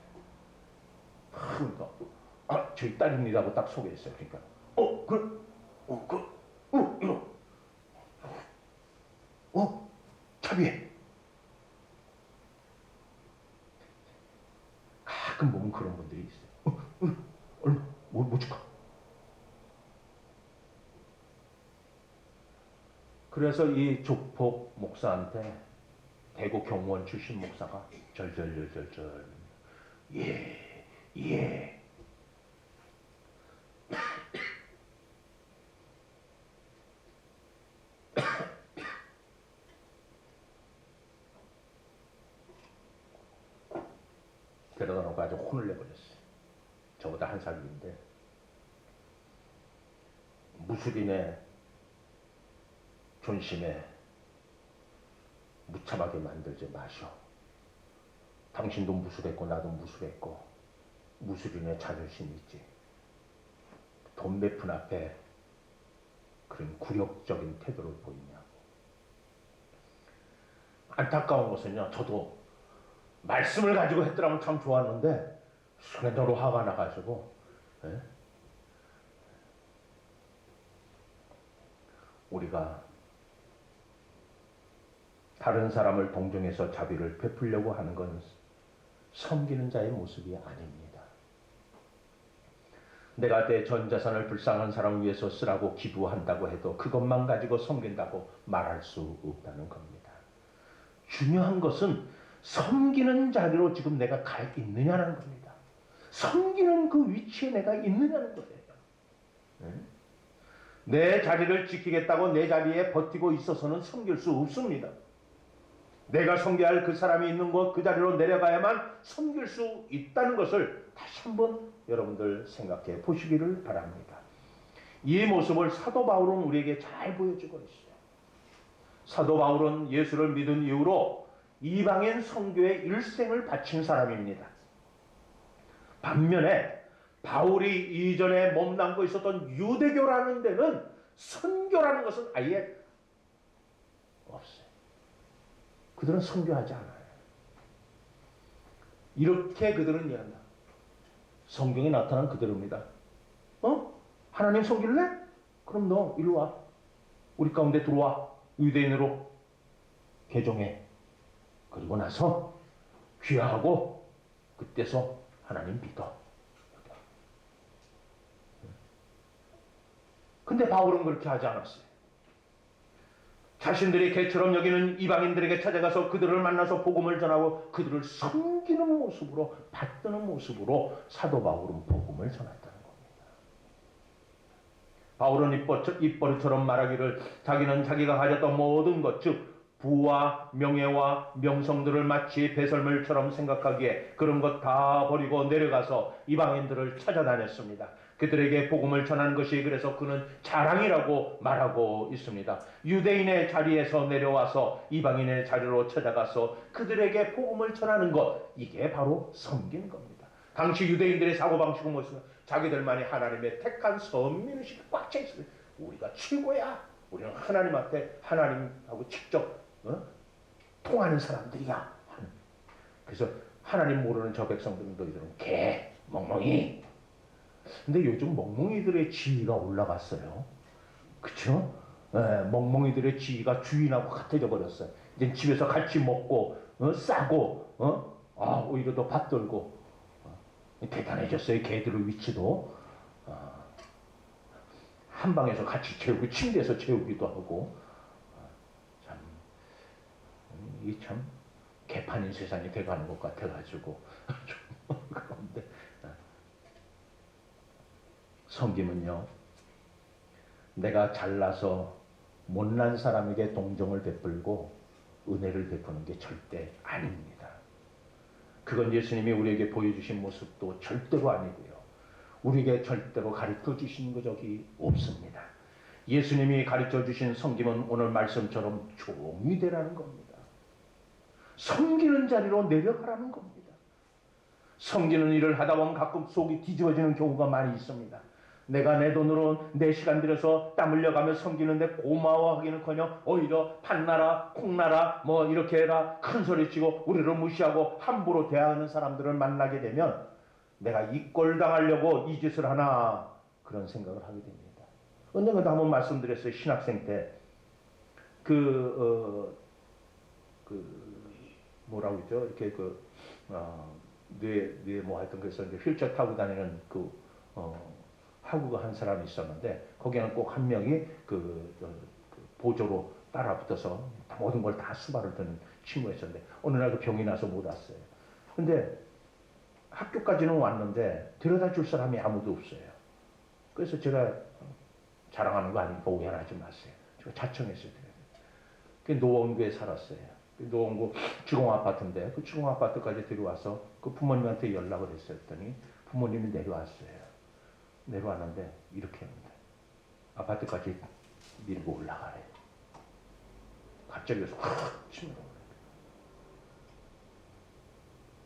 그러니까 저희 딸입니다고 딱 소개했어요. 그러니까 차비해. 가끔 보면 그런 분들이 있어요. 얼마? 뭐 줄까? 그래서 이 족복 목사한테 대구 경무원 출신 목사가 절절절절절 예. 데려다 놓고 아주 혼을 내버렸어요. 저보다 한 살 위인데 무술인의 존심에 무참하게 만들지 마셔. 당신도 무술했고 나도 무술했고 무술인의 자존심이 있지. 돈 몇 푼 앞에 그런 굴욕적인 태도를 보이냐고. 안타까운 것은요, 저도 말씀을 가지고 했더라면 참 좋았는데 순간적으로 화가 나가지고 우리가 다른 사람을 동정해서 자비를 베풀려고 하는 건 섬기는 자의 모습이 아닙니다. 내가 내 전 재산을 불쌍한 사람을 위해서 쓰라고 기부한다고 해도 그것만 가지고 섬긴다고 말할 수 없다는 겁니다. 중요한 것은 섬기는 자리로 지금 내가 가 있느냐는 겁니다. 섬기는 그 위치에 내가 있느냐는 거예요. 내 자리를 지키겠다고 내 자리에 버티고 있어서는 섬길 수 없습니다. 내가 섬겨야 할 그 사람이 있는 곳 그 자리로 내려가야만 섬길 수 있다는 것을 다시 한번 여러분들 생각해 보시기를 바랍니다. 이 모습을 사도 바울은 우리에게 잘 보여주고 있어요. 사도 바울은 예수를 믿은 이후로 이방인 선교에 일생을 바친 사람입니다. 반면에 바울이 이전에 몸담고 있었던 유대교라는 데는 선교라는 것은 아예 없어요. 그들은 선교하지 않아요. 이렇게 그들은 이해한다. 성경에 나타난 그대로입니다. 하나님 섬길래? 그럼 너 이리 와. 우리 가운데 들어와. 유대인으로 개종해. 그리고 나서 귀화하고 그때서 하나님 믿어. 근데 바울은 그렇게 하지 않았어요. 자신들이 개처럼 여기는 이방인들에게 찾아가서 그들을 만나서 복음을 전하고 그들을 섬기는 모습으로 받드는 모습으로 사도 바울은 복음을 전했다는 겁니다. 바울은 입버릇처럼 말하기를 자기는 자기가 가졌던 모든 것, 즉 부와 명예와 명성들을 마치 배설물처럼 생각하기에 그런 것 다 버리고 내려가서 이방인들을 찾아다녔습니다. 그들에게 복음을 전하는 것이 그래서 그는 자랑이라고 말하고 있습니다. 유대인의 자리에서 내려와서 이방인의 자리로 찾아가서 그들에게 복음을 전하는 것, 이게 바로 섬기는 겁니다. 당시 유대인들의 사고방식은 무엇이냐? 자기들만이 하나님의 택한 선민의식이 꽉 차 있어요. 우리가 최고야. 우리는 하나님 앞에 하나님하고 직접 통하는 사람들이야. 그래서 하나님 모르는 저 백성들은 너희들은 개, 멍멍이. 근데 요즘 멍멍이들의 지위가 올라갔어요. 그쵸? 멍멍이들의 지위가 주인하고 같아져 버렸어요. 이제 집에서 같이 먹고 싸고 오히려 더 받들고 대단해졌어요. 개들의 위치도 한 방에서 같이 채우고 침대에서 채우기도 하고 참 개판인 세상이 돼가는 것 같아가지고 그런데 섬김은요, 내가 잘나서 못난 사람에게 동정을 베풀고 은혜를 베푸는 게 절대 아닙니다. 그건 예수님이 우리에게 보여주신 모습도 절대로 아니고요. 우리에게 절대로 가르쳐 주신 적이 없습니다. 예수님이 가르쳐 주신 섬김은 오늘 말씀처럼 종이 되라는 겁니다. 섬기는 자리로 내려가라는 겁니다. 섬기는 일을 하다 보면 가끔 속이 뒤집어지는 경우가 많이 있습니다. 내가 내 돈으로 내 시간 들여서 땀 흘려가며 섬기는데 고마워하기는커녕 오히려 판나라 콩나라 뭐 이렇게 해라 큰 소리치고 우리를 무시하고 함부로 대하는 사람들을 만나게 되면 내가 이 꼴 당하려고 이 짓을 하나 그런 생각을 하게 됩니다. 언젠가도 한번 말씀드렸어요. 신학생 때 뭐라고 그러죠? 이렇게 뇌 뭐 하여튼 그래서 이제 휠체어 타고 다니는 하구가 한 사람이 있었는데 거기에는 꼭 한 명이 보조로 따라 붙어서 모든 걸 다 수발을 드는 친구였었는데 어느 날 그 병이 나서 못 왔어요. 근데 학교까지는 왔는데 데려다 줄 사람이 아무도 없어요. 그래서 제가 자랑하는 거 아니니까 오해하지 마세요. 제가 자청했어요. 그 노원구에 살았어요. 노원구 주공아파트인데 그 주공아파트까지 데려와서 그 부모님한테 연락을 했었더니 부모님이 내려왔어요. 내려왔는데 이렇게 합니다. 아파트까지 밀고 올라가래. 갑자기 여기서 확 치는 거예요.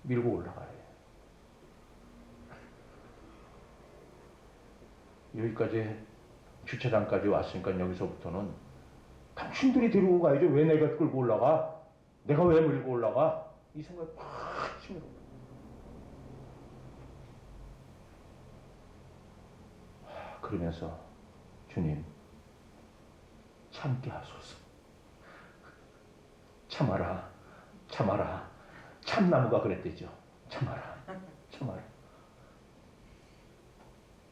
밀고 올라가래. 여기까지 주차장까지 왔으니까 여기서부터는 당신들이 데리고 가야죠. 왜 내가 끌고 올라가? 내가 왜 밀고 올라가? 이 생각이 확 치는 거예요. 그러면서 주님 참게 하소서. 참아라. 참아라. 참나무가 그랬대죠. 참아라. 참아라.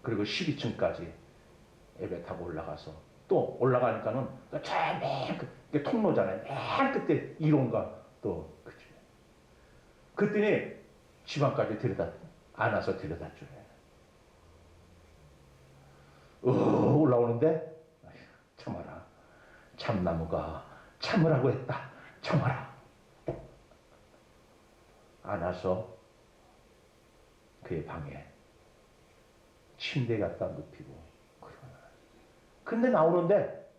그리고 12층까지 예배 타고 올라가서 또 올라가니까는 맨 통로잖아요. 맨 끝에 1호인가 또 그치. 그랬더니 집안까지 안아서 데려다 줘요. 올라오는데 참아라. 참나무가 참으라고 했다. 참아라. 안아서 그의 방에 침대에 갖다 눕히고 근데 나오는데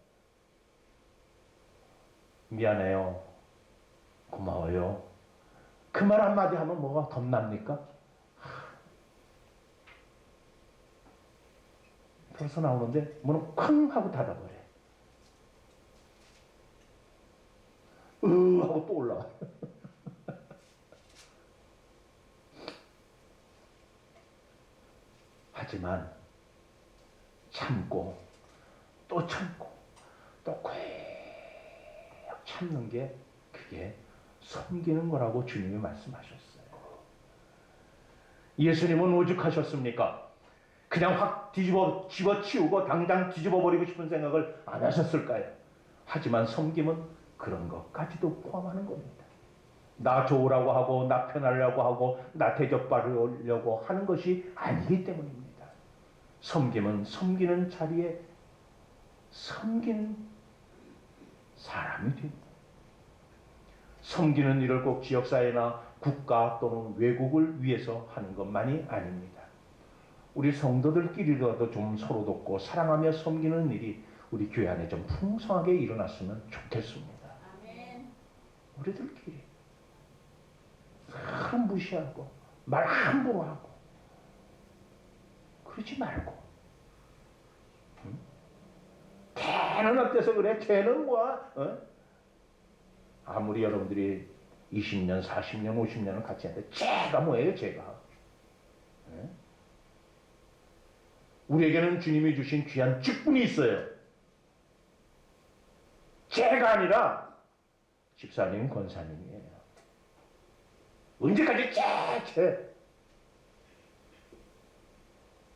미안해요. 고마워요. 그 말 한마디 하면 뭐가 덧납니까? 벌써 나오는데 문은 쾅 하고 닫아버려. 하고 또 올라와. 하지만 참고 또 참고 또 꼭 참는 게 그게 섬기는 거라고 주님이 말씀하셨어요. 예수님은 오죽하셨습니까? 그냥 확 집어치우고 당장 뒤집어버리고 싶은 생각을 안 하셨을까요? 하지만 섬김은 그런 것까지도 포함하는 겁니다. 나 좋으라고 하고 나 편하려고 하고 나 대접받으려고 하는 것이 아니기 때문입니다. 섬김은 섬기는 자리에 섬기는 사람이 됩니다. 섬기는 일을 꼭 지역사회나 국가 또는 외국을 위해서 하는 것만이 아닙니다. 우리 성도들끼리라도 좀 서로 돕고 사랑하며 섬기는 일이 우리 교회 안에 좀 풍성하게 일어났으면 좋겠습니다. 아멘. 우리들끼리 서로 무시하고 말 함부로 하고 그러지 말고 걔는 어때서 그래? 걔는 뭐야? 아무리 여러분들이 20년, 40년, 50년을 같이 하는데 쟤가 뭐예요? 쟤가 우리에게는 주님이 주신 귀한 직분이 있어요. 쟤가 아니라 집사님, 권사님이에요. 언제까지 쟤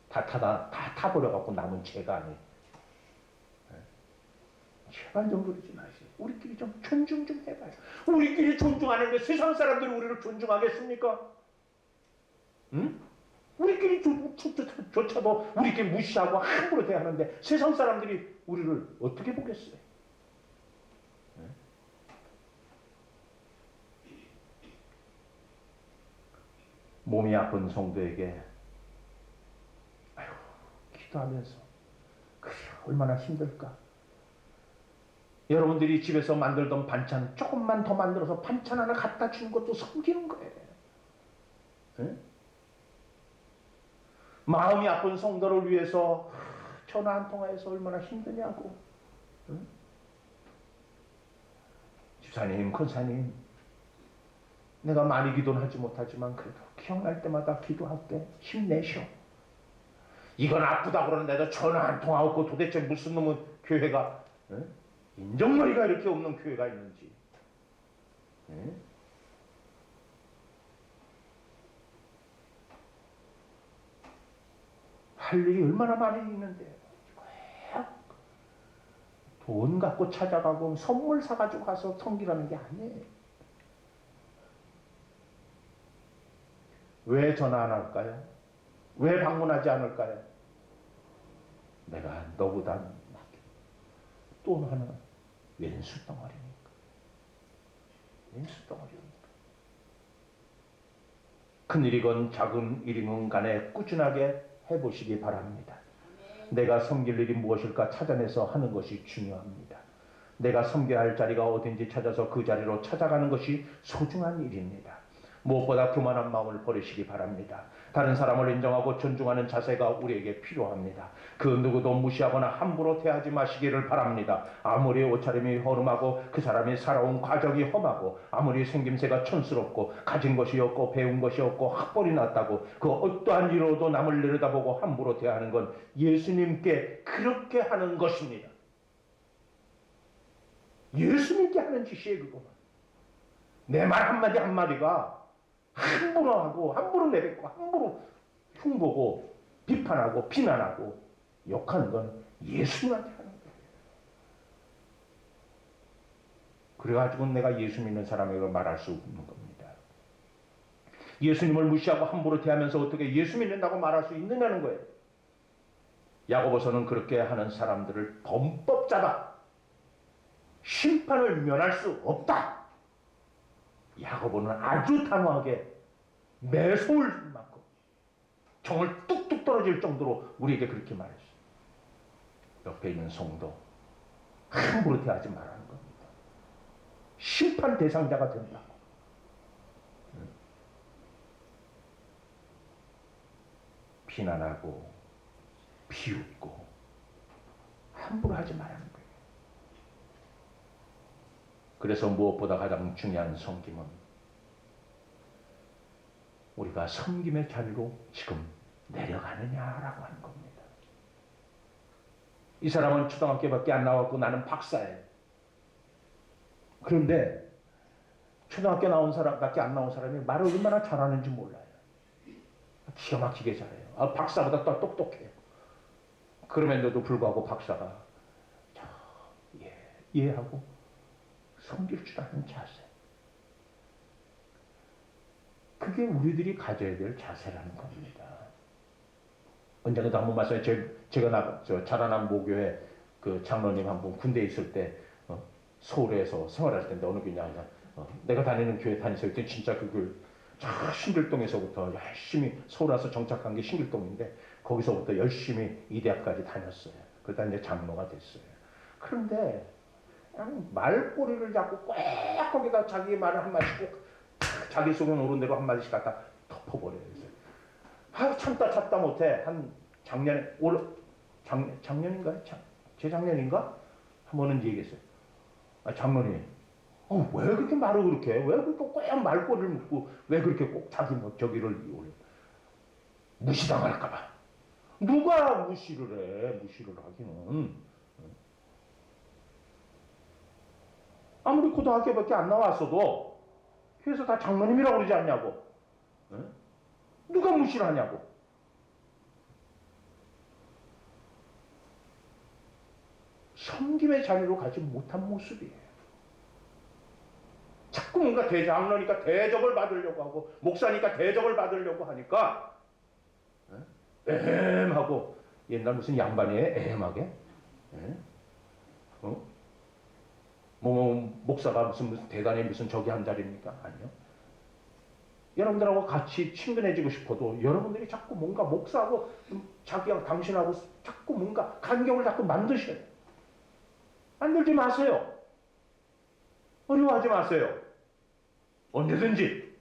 다 타버려갖고 남은 쟤가 아니에요. 제발 좀 그러지 마세요. 우리끼리 좀 존중 좀 해봐요. 우리끼리 존중하는데 세상 사람들이 우리를 존중하겠습니까? 응? 우리끼리 조차도 우리끼리 무시하고 함부로 대하는데 세상 사람들이 우리를 어떻게 보겠어요? 응? 몸이 아픈 성도에게 아휴, 기도하면서 그래 얼마나 힘들까? 여러분들이 집에서 만들던 반찬 조금만 더 만들어서 반찬 하나 갖다 주는 것도 섬기는 거예요. 네? 마음이 아픈 성도를 위해서 전화 한 통화해서 얼마나 힘드냐고. 응? 집사님, 권사님, 내가 많이 기도는 하지 못하지만 그래도 기억날 때마다 기도할게. 힘내셔. 이건 아프다고 그러는데도 전화 한 통화 없고 도대체 무슨 놈의 교회가, 응? 인정머리가 이렇게 없는 교회가 있는지. 응? 할 일이 얼마나 많이 있는데 돈 갖고 찾아가고 선물 사가지고 가서 섬기라는 게 아니에요. 왜 전화 안 할까요? 왜 방문하지 않을까요? 내가 너보다 또 하나 왼수 덩어리니까. 왼수 덩어리니까. 큰 일이건 작은 일이건 간에 꾸준하게 해보시기 바랍니다. 내가 섬길 일이 무엇일까 찾아내서 하는 것이 중요합니다. 내가 섬겨야 할 자리가 어딘지 찾아서 그 자리로 찾아가는 것이 소중한 일입니다. 무엇보다 교만한 마음을 버리시기 바랍니다. 다른 사람을 인정하고 존중하는 자세가 우리에게 필요합니다. 그 누구도 무시하거나 함부로 대하지 마시기를 바랍니다. 아무리 옷차림이 허름하고 그 사람이 살아온 과정이 험하고 아무리 생김새가 촌스럽고 가진 것이 없고 배운 것이 없고 학벌이 낮다고 그 어떠한 이유로도 남을 내려다보고 함부로 대하는 건 예수님께 그렇게 하는 것입니다. 예수님께 하는 짓이에요. 그거는 내 말 한마디 한마디가 함부로 하고 함부로 내뱉고 함부로 흉보고 비판하고 비난하고 욕하는 건 예수님한테 하는 거예요. 그래가지고 내가 예수 믿는 사람이라고 말할 수 없는 겁니다. 예수님을 무시하고 함부로 대하면서 어떻게 예수 믿는다고 말할 수 있느냐는 거예요. 야고보서는 그렇게 하는 사람들을 범법자다. 심판을 면할 수 없다. 야고보는 아주 단호하게 매서울 만큼 정을 뚝뚝 떨어질 정도로 우리에게 그렇게 말했어요. 옆에 있는 성도 함부로 대하지 말라는 겁니다. 심판 대상자가 된다고. 비난하고 비웃고 함부로 하지 말라는 거예요. 그래서 무엇보다 가장 중요한 섬김은 우리가 섬김의 자리로 지금 내려가느냐라고 하는 겁니다. 이 사람은 초등학교밖에 안 나왔고 나는 박사예요. 그런데 초등학교 나온 사람밖에 안 나온 사람이 말을 얼마나 잘하는지 몰라요. 기가 막히게 잘해요. 박사보다 더 똑똑해요. 그럼에도 불구하고 박사가 이해하고 섬길 줄 아는 자세. 그게 우리들이 가져야 될 자세라는 겁니다. 언젠가도 한번 말씀해 제가 자라난 모교회 그 장로님 한 분 군대에 있을 때 서울에서 생활할 때인데 어느 교회냐 내가 다니는 교회 다녔을 때 진짜 신길동에서부터 열심히 서울 와서 정착한 게 신길동인데 거기서부터 열심히 이 대학까지 다녔어요. 그러다 이제 장로가 됐어요. 그런데 그냥 말꼬리를 잡고 꼭 거기다 자기 말을 한마디씩 꼭 자기 속은 오른 대로 한마디씩 갖다 덮어버려요. 참다 못해 한 작년인가요? 재작년인가? 한 번은 얘기했어요. 장로님, 왜 그렇게 말을 그렇게 해? 왜 그렇게 꼭 말꼬리를 묶고 왜 그렇게 꼭 자기 저기를 올려? 무시당할까봐. 누가 무시를 해? 무시를 하기는. 아무리 고등학교밖에 안 나왔어도 교회에서 다 장로님이라고 그러지 않냐고. 누가 무시를 하냐고. 섬김의 자리로 가지 못한 모습이에요. 자꾸 뭔가 장로니까 대접을 받으려고 하고 목사니까 대접을 받으려고 하니까 애매하고 옛날 무슨 양반이에요? 애매하게? 목사가 무슨 대단히 무슨 저기 한 자리입니까? 아니요. 여러분들하고 같이 친근해지고 싶어도 여러분들이 자꾸 뭔가 목사하고 자기랑 당신하고 자꾸 뭔가 간격을 자꾸 만드셔야 돼요. 만들지 마세요. 어려워하지 마세요. 언제든지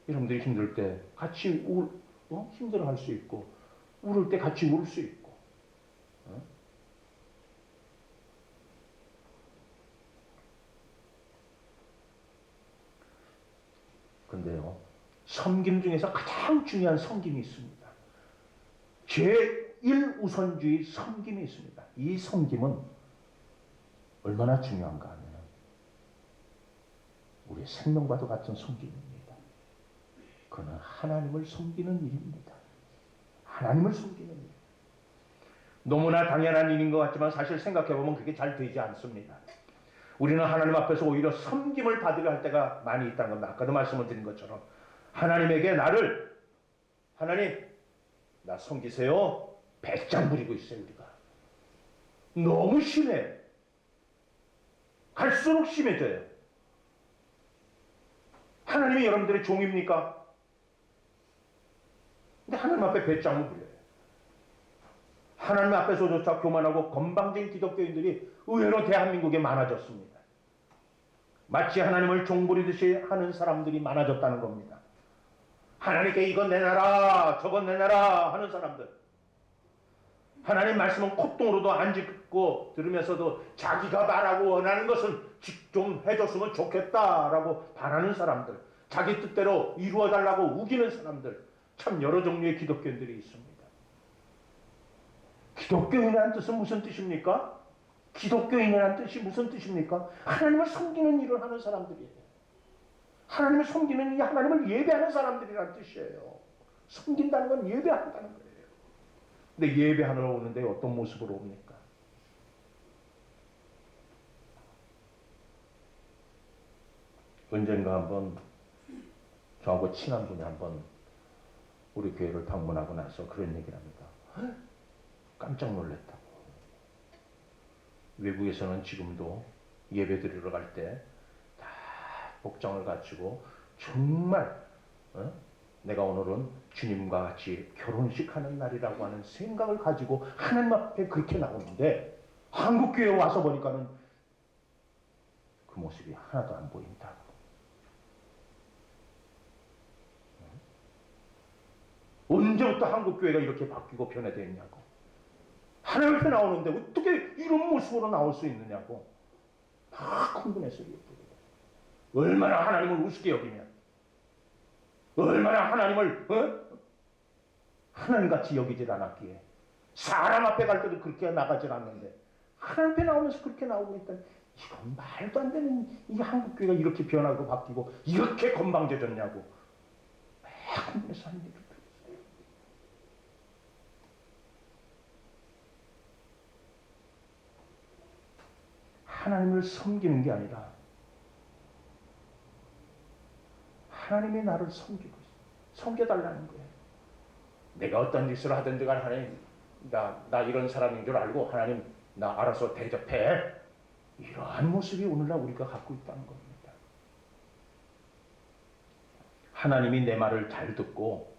여러분들이 힘들 때 같이 힘들어할 수 있고 울을 때 같이 울 수 있고. 근데요, 섬김 중에서 가장 중요한 섬김이 있습니다. 제1우선주의 섬김이 있습니다. 이 섬김은 얼마나 중요한가 하면 우리의 생명과도 같은 섬김입니다. 그는 하나님을 섬기는 일입니다. 하나님을 섬기는 일. 너무나 당연한 일인 것 같지만 사실 생각해보면 그게 잘 되지 않습니다. 우리는 하나님 앞에서 오히려 섬김을 받으려 할 때가 많이 있다는 겁니다. 아까도 말씀을 드린 것처럼 하나님에게 하나님 나 섬기세요. 배짱 부리고 있어요. 우리가 너무 심해. 갈수록 심해져요. 하나님이 여러분들의 종입니까? 근데 하나님 앞에 배짱을 부려요. 하나님 앞에서조차 교만하고 건방진 기독교인들이 의외로 대한민국에 많아졌습니다. 마치 하나님을 종부리듯이 하는 사람들이 많아졌다는 겁니다. 하나님께 이건 내놔라 저건 내놔라 하는 사람들. 하나님 말씀은 콧등으로도 안 짚고 들으면서도 자기가 바라고 원하는 것은 좀 해줬으면 좋겠다라고 바라는 사람들. 자기 뜻대로 이루어달라고 우기는 사람들. 참 여러 종류의 기독교인들이 있습니다. 기독교인이라는 뜻은 무슨 뜻입니까? 기독교인이라는 뜻이 무슨 뜻입니까? 하나님을 섬기는 일을 하는 사람들이에요. 하나님을 섬기는 이 하나님을 예배하는 사람들이라는 뜻이에요. 섬긴다는 건 예배한다는 거예요. 근데 예배하러 오는데 어떤 모습으로 옵니까? 언젠가 한번 저하고 친한 분이 한번 우리 교회를 방문하고 나서 그런 얘기를 합니다. 깜짝 놀랐다고. 외국에서는 지금도 예배 드리러 갈 때 다 복장을 갖추고 정말 내가 오늘은 주님과 같이 결혼식 하는 날이라고 하는 생각을 가지고 하나님 앞에 그렇게 나오는데 한국 교회에 와서 보니까는 그 모습이 하나도 안 보인다고. 언제부터 한국 교회가 이렇게 바뀌고 변화되었냐고. 하나님 앞에 나오는데 어떻게 이런 모습으로 나올 수 있느냐고 막 흥분했어요. 얼마나 하나님을 우습게 여기면, 얼마나 하나님을 하나님같이 여기질 않았기에. 사람 앞에 갈 때도 그렇게 나가질 않는데 하나님 앞에 나오면서 그렇게 나오고 있다니 이건 말도 안 되는, 이 한국교회가 이렇게 변하고 바뀌고 이렇게 건방져졌냐고 막 흥분해서 하는 얘기를 들었어요. 하나님을 섬기는 게 아니라 하나님이 나를 섬기고 있어요. 섬겨달라는 거예요. 내가 어떤 짓을 하든지 간에 하나님, 나 이런 사람인 줄 알고 하나님 나 알아서 대접해. 이러한 모습이 오늘날 우리가 갖고 있다는 겁니다. 하나님이 내 말을 잘 듣고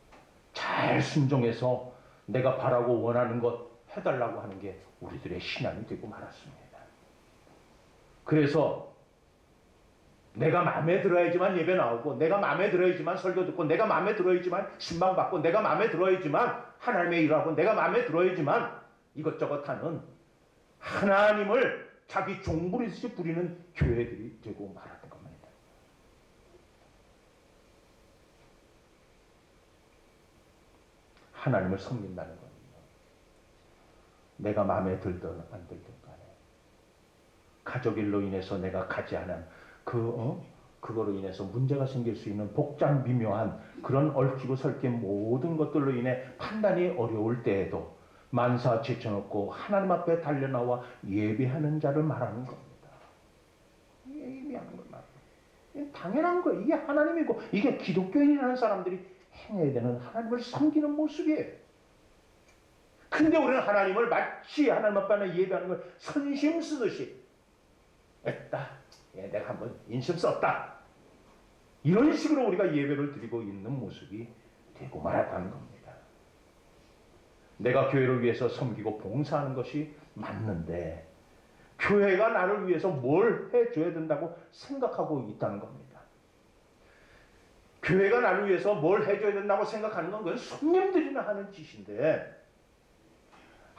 잘 순종해서 내가 바라고 원하는 것 해달라고 하는 게 우리들의 신앙이 되고 말았습니다. 그래서 내가 마음에 들어야지만 예배 나오고, 내가 마음에 들어야지만 설교 듣고, 내가 마음에 들어야지만 신방받고, 내가 마음에 들어야지만 하나님의 일을 하고, 내가 마음에 들어야지만 이것저것 하는, 하나님을 자기 종부리듯이 부리는 교회들이 되고 말하는 겁니다. 하나님을 섬긴다는 겁니다. 내가 마음에 들든 안 들든 간에 가족 일로 인해서 내가 가지 않은 그거로 인해서 문제가 생길 수 있는 복잡 미묘한 그런 얽히고 설킨 모든 것들로 인해 판단이 어려울 때에도 만사 제쳐놓고 하나님 앞에 달려나와 예배하는 자를 말하는 겁니다. 예배하는 걸 말해요. 당연한 거예요. 이게 하나님이고 이게 기독교인이라는 사람들이 행해야 되는 하나님을 섬기는 모습이에요. 근데 우리는 하나님을 마치 하나님 앞에 예배하는 걸 선심 쓰듯이 했다. 내가 한번 인심 썼다. 이런 식으로 우리가 예배를 드리고 있는 모습이 되고 말았다는 겁니다. 내가 교회를 위해서 섬기고 봉사하는 것이 맞는데 교회가 나를 위해서 뭘 해줘야 된다고 생각하고 있다는 겁니다. 교회가 나를 위해서 뭘 해줘야 된다고 생각하는 건 그건 손님들이나 하는 짓인데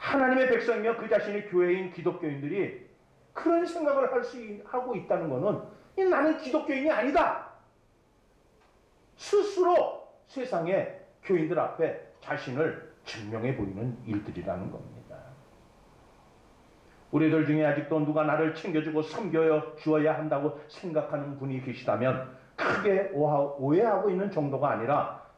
하나님의 백성이며 그 자신이 교회인 기독교인들이 그런 생각을 하고 있다는 것은 나는 기독교인이 아니다. 스스로 세상의 교인들 앞에 자신을 증명해 보이는 일들이라는 겁니다. 우리들 중에 아직도 누가 나를 챙겨주고 섬겨 주어야 한다고 생각하는 분이 계시다면 크게 오해하고 있는 정도가 아니라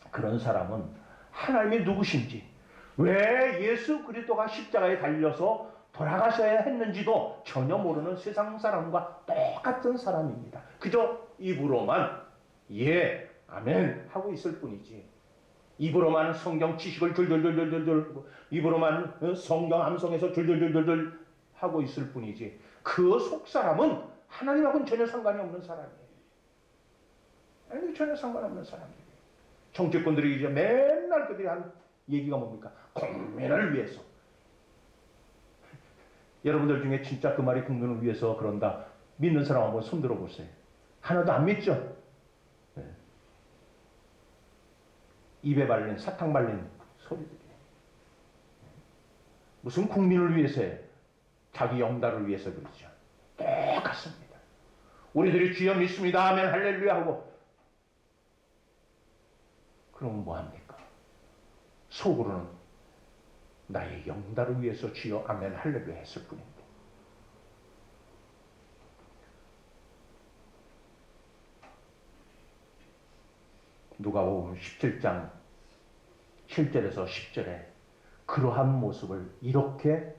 그런 사람은 하나님이 누구신지, 왜 예수 그리스도가 십자가에 달려서 돌아가셔야 했는지도 전혀 모르는 세상 사람과 똑같은 사람입니다. 그저 입으로만 예, 아멘 하고 있을 뿐이지, 입으로만 성경 지식을 줄줄줄줄줄, 입으로만 성경 암송해서 줄줄줄줄 하고 있을 뿐이지, 그 속 사람은 하나님하고는 전혀 상관이 없는 사람이에요. 하나님과 전혀 상관없는 사람이에요. 정치꾼들이 이제 맨날 그들이 한 얘기가 뭡니까? 국민을 위해서. 여러분들 중에 진짜 그 말이 국민을 위해서 그런다 믿는 사람 한번 손 들어보세요. 하나도 안 믿죠? 네. 입에 발린, 사탕 발린 소리들이. 무슨 국민을 위해서요? 자기 영달을 위해서 그러죠. 똑같습니다. 우리들이 주여 믿습니다 하면 할렐루야 하고, 그럼 뭐합니까? 속으로는 나의 영달을 위해서 주여 아멘 할렐루야 했을 뿐인데. 누가복음 17장 7절에서 10절에 그러한 모습을 이렇게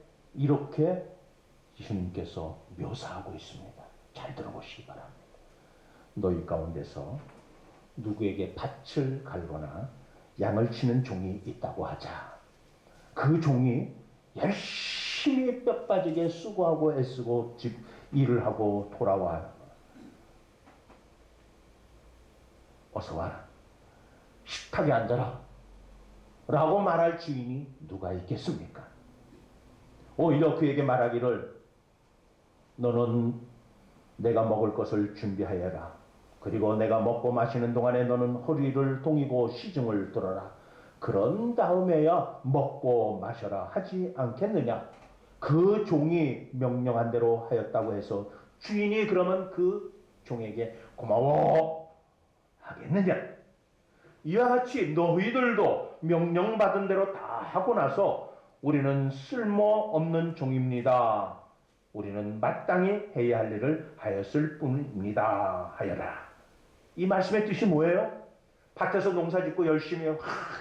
예수님께서 묘사하고 있습니다. 잘 들어보시기 바랍니다. 너희 가운데서 누구에게 밭을 갈거나 양을 치는 종이 있다고 하자. 그 종이 열심히 뼈 빠지게 수고하고 애쓰고 일을 하고 돌아와. 어서 와라. 식탁에 앉아라. 라고 말할 주인이 누가 있겠습니까? 오히려 그에게 말하기를 너는 내가 먹을 것을 준비하여라. 그리고 내가 먹고 마시는 동안에 너는 허리를 동이고 시중을 들어라. 그런 다음에야 먹고 마셔라 하지 않겠느냐. 그 종이 명령한 대로 하였다고 해서 주인이 그러면 그 종에게 고마워 하겠느냐. 이와 같이 너희들도 명령받은 대로 다 하고 나서 우리는 쓸모없는 종입니다. 우리는 마땅히 해야 할 일을 하였을 뿐입니다. 하여라. 이 말씀의 뜻이 뭐예요? 밭에서 농사 짓고 열심히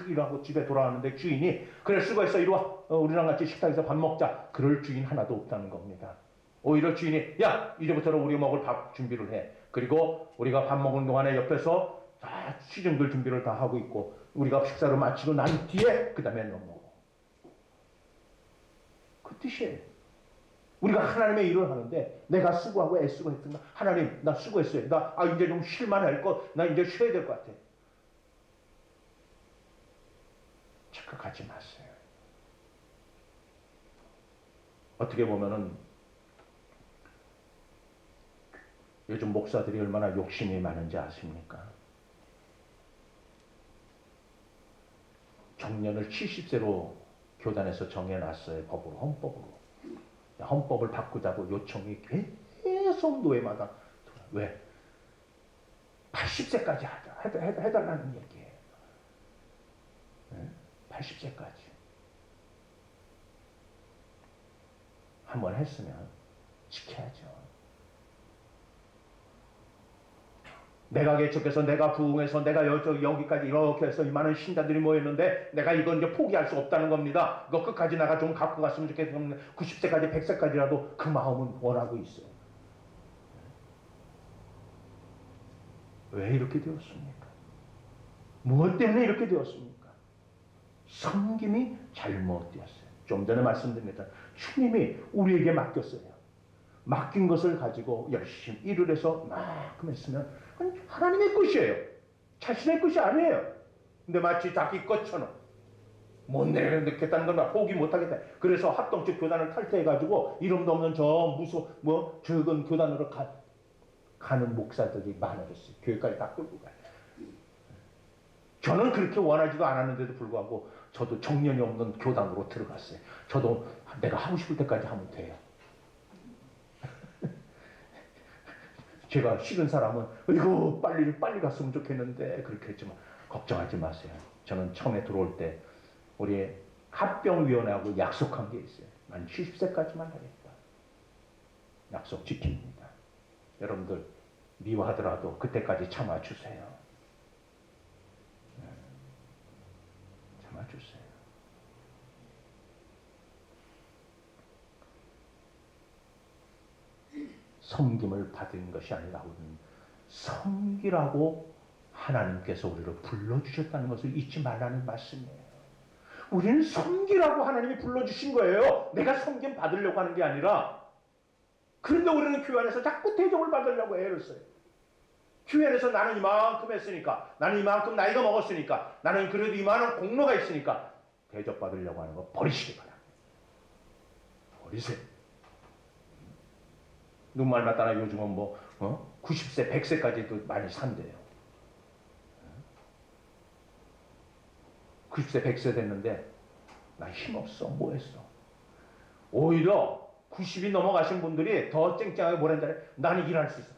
일하고 집에 돌아가는데 주인이 그래 수고했어 이리 와 우리랑 같이 식탁에서 밥 먹자. 그럴 주인 하나도 없다는 겁니다. 오히려 주인이 야 이제부터는 우리 먹을 밥 준비를 해. 그리고 우리가 밥 먹는 동안에 옆에서 다 시중들 준비를 다 하고 있고 우리가 식사를 마치고 난 뒤에 그 다음에 너 먹어. 그 뜻이에요. 우리가 하나님의 일을 하는데 내가 수고하고 애쓰고 했던가 하나님 나 수고했어요. 나 이제 좀 쉴만 할 것. 나 이제 쉬어야 될 것 같아. 착각하지 마세요. 어떻게 보면은 요즘 목사들이 얼마나 욕심이 많은지 아십니까? 정년을 70세로 교단에서 정해놨어요. 법으로, 헌법으로. 헌법을 바꾸자고 요청이 계속 노예마다. 왜? 80세까지 하자. 해달라는 얘기예요. 네? 80세까지. 한번 했으면 지켜야죠. 내가 개척해서 내가 부흥해서 내가 여기까지 이렇게 해서 이 많은 신자들이 모였는데 내가 이건 이제 포기할 수 없다는 겁니다. 이거 끝까지 내가 좀 갖고 갔으면 좋겠는데 90세까지 100세까지라도 그 마음은 원하고 있어요. 왜 이렇게 되었습니까? 무엇 때문에 이렇게 되었습니까? 섬김이 잘못되었어요. 좀 전에 말씀드렸던 주님이 우리에게 맡겼어요. 맡긴 것을 가지고 열심히 일을 해서 만큼 했으면 하나님의 것이에요. 자신의 것이 아니에요. 근데 마치 자기 것처럼 못 내려놓겠다는 건 포기 못하겠다. 그래서 합동적 교단을 탈퇴해가지고 이름도 없는 적은 교단으로 가는 목사들이 많아졌어요. 교회까지 다 끌고 가요. 저는 그렇게 원하지도 않았는데도 불구하고 저도 정년이 없는 교단으로 들어갔어요. 저도 내가 하고 싶을 때까지 하면 돼요. 제가 싫은 사람은 이거 빨리 갔으면 좋겠는데 그렇게 했지만 걱정하지 마세요. 저는 처음에 들어올 때 우리 합병위원회하고 약속한 게 있어요. 난 70세까지만 하겠다. 약속 지킵니다. 여러분들 미워하더라도 그때까지 참아주세요. 참아주세요. 섬김을 받은 것이 아니라 우리는 섬기라고 하나님께서 우리를 불러주셨다는 것을 잊지 말라는 말씀이에요. 우리는 섬기라고 하나님이 불러주신 거예요. 내가 섬김 받으려고 하는 게 아니라. 그런데 우리는 교회 안에서 자꾸 대접을 받으려고 애를 써요. 교회 안에서 나는 이만큼 했으니까, 나는 이만큼 나이가 먹었으니까, 나는 그래도 이만한 공로가 있으니까 대접받으려고 하는 거 버리시기 바랍니다. 버리세요. 눈말 맞다나 요즘은 90세, 100세까지도 많이 산대요. 90세, 100세 됐는데 나 힘없어. 뭐 했어? 오히려 90이 넘어가신 분들이 더 쨍쨍하게 뭐랬는데 나는 일할 수 있어.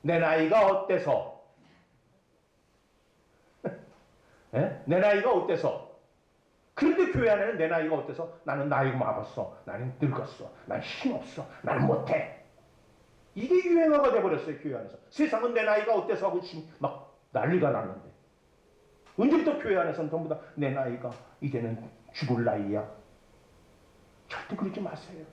내 나이가 어때서? 내 나이가 어때서? 그런데 교회 안에는 내 나이가 어때서? 나는 나이가 먹었어. 나는 늙었어. 난 힘없어. 나는 못해. 이게 유행어가 돼버렸어요. 교회 안에서. 세상은 내 나이가 어때서 하고 막 난리가 났는데 언제부터 교회 안에서는 전부 다 내 나이가 이제는 죽을 나이야. 절대 그러지 마세요.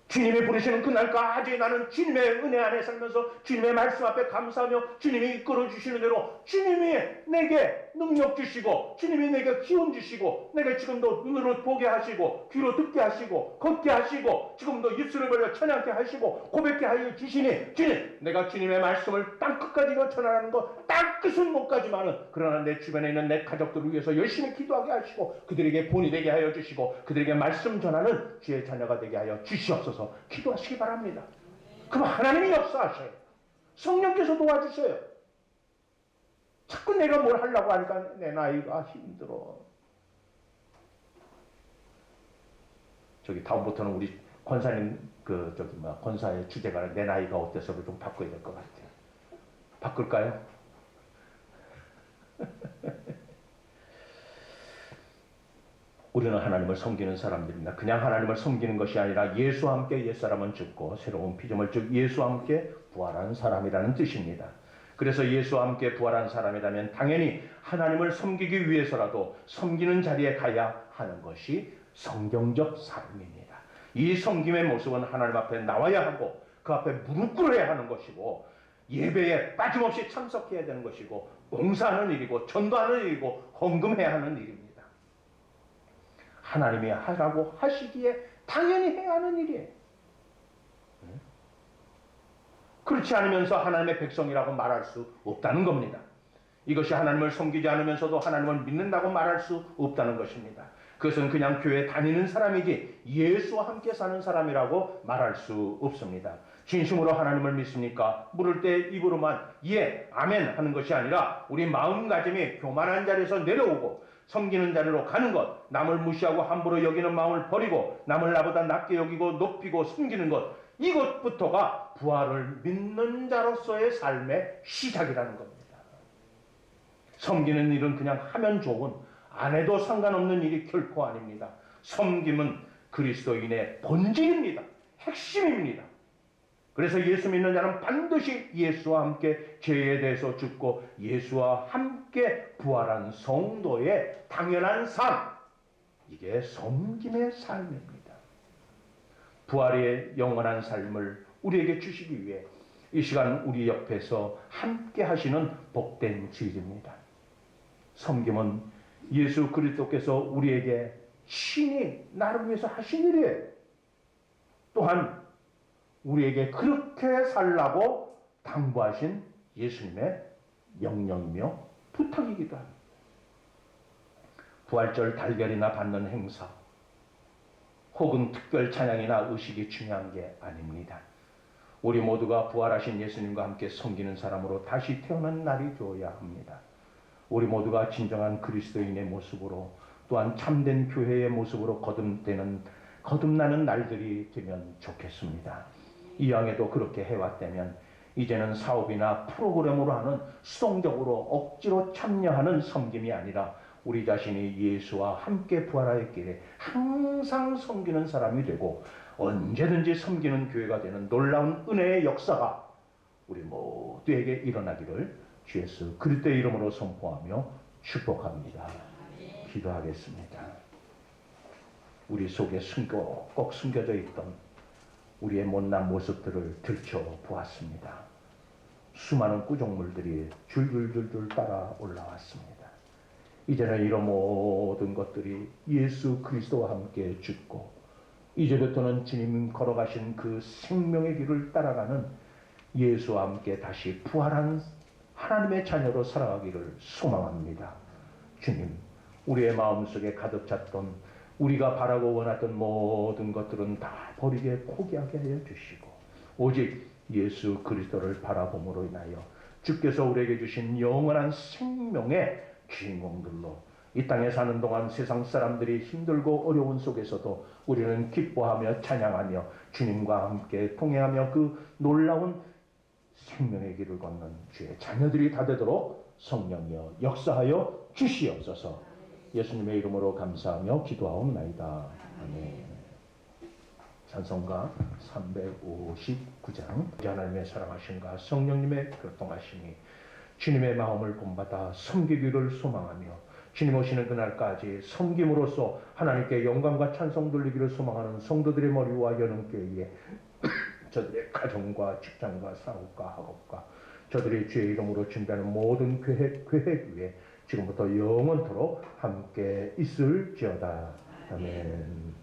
주님이 부르시는 그날까지 나는 주님의 은혜 안에 살면서 주님의 말씀 앞에 감사하며 주님이 이끌어 주시는 대로 주님이 내게 능력 주시고 주님이 내게 기운 주시고 내가 지금도 눈으로 보게 하시고 귀로 듣게 하시고 걷게 하시고 지금도 입술을 벌려 찬양케 하시고 고백케 하여 주시니 주님 내가 주님의 말씀을 땅끝까지 전하는 거 땅끝은 못 가지만은 그러나 내 주변에 있는 내 가족들을 위해서 열심히 기도하게 하시고 그들에게 본이 되게 하여 주시고 그들에게 말씀 전하는 주의 자녀가 되게 하여 주시옵소서. 기도하시기 바랍니다. 그럼 하나님이 역사하셔요. 성령께서 도와주셔요. 자꾸 내가 뭘 하려고 하니까 내 나이가 힘들어. 저기 다음부터는 우리 권사님 권사의 주제가 내 나이가 어때서를 좀 바꿔야 될 것 같아요. 바꿀까요? 우리는 하나님을 섬기는 사람들입니다. 그냥 하나님을 섬기는 것이 아니라 예수와 함께 옛사람은 죽고 새로운 피조물 즉 예수와 함께 부활한 사람이라는 뜻입니다. 그래서 예수와 함께 부활한 사람이라면 당연히 하나님을 섬기기 위해서라도 섬기는 자리에 가야 하는 것이 성경적 삶입니다. 이 섬김의 모습은 하나님 앞에 나와야 하고 그 앞에 무릎 꿇어야 하는 것이고 예배에 빠짐없이 참석해야 되는 것이고 봉사하는 일이고 전도하는 일이고 헌금해야 하는 일입니다. 하나님이 하라고 하시기에 당연히 해야 하는 일이에요. 그렇지 않으면서 하나님의 백성이라고 말할 수 없다는 겁니다. 이것이 하나님을 섬기지 않으면서도 하나님을 믿는다고 말할 수 없다는 것입니다. 그것은 그냥 교회에 다니는 사람이지 예수와 함께 사는 사람이라고 말할 수 없습니다. 진심으로 하나님을 믿습니까? 물을 때 입으로만 예, 아멘 하는 것이 아니라 우리 마음가짐이 교만한 자리에서 내려오고 섬기는 자리로 가는 것, 남을 무시하고 함부로 여기는 마음을 버리고 남을 나보다 낮게 여기고 높이고 숨기는 것, 이것부터가 부활을 믿는 자로서의 삶의 시작이라는 겁니다. 섬기는 일은 그냥 하면 좋은, 안 해도 상관없는 일이 결코 아닙니다. 섬김은 그리스도인의 본질입니다. 핵심입니다. 그래서 예수 믿는 자는 반드시 예수와 함께 죄에 대해서 죽고 예수와 함께 부활한 성도의 당연한 삶, 이게 섬김의 삶입니다. 부활의 영원한 삶을 우리에게 주시기 위해 이 시간 우리 옆에서 함께 하시는 복된 진리입니다. 섬김은 예수 그리스도께서 우리에게 친히 나를 위해서 하신 일이에요. 또한 우리에게 그렇게 살라고 당부하신 예수님의 명령이며 부탁이기도 합니다. 부활절 달걀이나 받는 행사 혹은 특별 찬양이나 의식이 중요한 게 아닙니다. 우리 모두가 부활하신 예수님과 함께 섬기는 사람으로 다시 태어난 날이 되어야 합니다. 우리 모두가 진정한 그리스도인의 모습으로 또한 참된 교회의 모습으로 거듭나는 날들이 되면 좋겠습니다. 이왕에도 그렇게 해왔다면 이제는 사업이나 프로그램으로 하는 수동적으로 억지로 참여하는 섬김이 아니라 우리 자신이 예수와 함께 부활할 길에 항상 섬기는 사람이 되고 언제든지 섬기는 교회가 되는 놀라운 은혜의 역사가 우리 모두에게 일어나기를 주 예수 그리스도의 이름으로 선포하며 축복합니다. 기도하겠습니다. 우리 속에 꼭 숨겨져 있던 우리의 못난 모습들을 들춰보았습니다. 수많은 구종물들이 줄줄줄줄 따라 올라왔습니다. 이제는 이런 모든 것들이 예수 그리스도와 함께 죽고 이제부터는 주님 걸어가신 그 생명의 길을 따라가는 예수와 함께 다시 부활한 하나님의 자녀로 살아가기를 소망합니다. 주님, 우리의 마음속에 가득 찼던 우리가 바라고 원하던 모든 것들은 다 버리게 포기하게 하여 주시고 오직 예수 그리스도를 바라봄으로 인하여 주께서 우리에게 주신 영원한 생명의 주인공들로 이 땅에 사는 동안 세상 사람들이 힘들고 어려운 속에서도 우리는 기뻐하며 찬양하며 주님과 함께 통행하며 그 놀라운 생명의 길을 걷는 주의 자녀들이 다 되도록 성령이여 역사하여 주시옵소서. 예수님의 이름으로 감사하며 기도하옵나이다. 아멘. 찬송가 359장 하나님의 사랑하심과 성령님의 교통하심이 주님의 마음을 본받아 섬기기를 소망하며 주님 오시는 그날까지 섬김으로써 하나님께 영광과 찬송 돌리기를 소망하는 성도들의 머리와 여는교회에 저들의 가정과 직장과 사업과 학업과 저들의 주의 이름으로 준비하는 모든 계획 위에 지금부터 영원토록 함께 있을지어다. 아멘.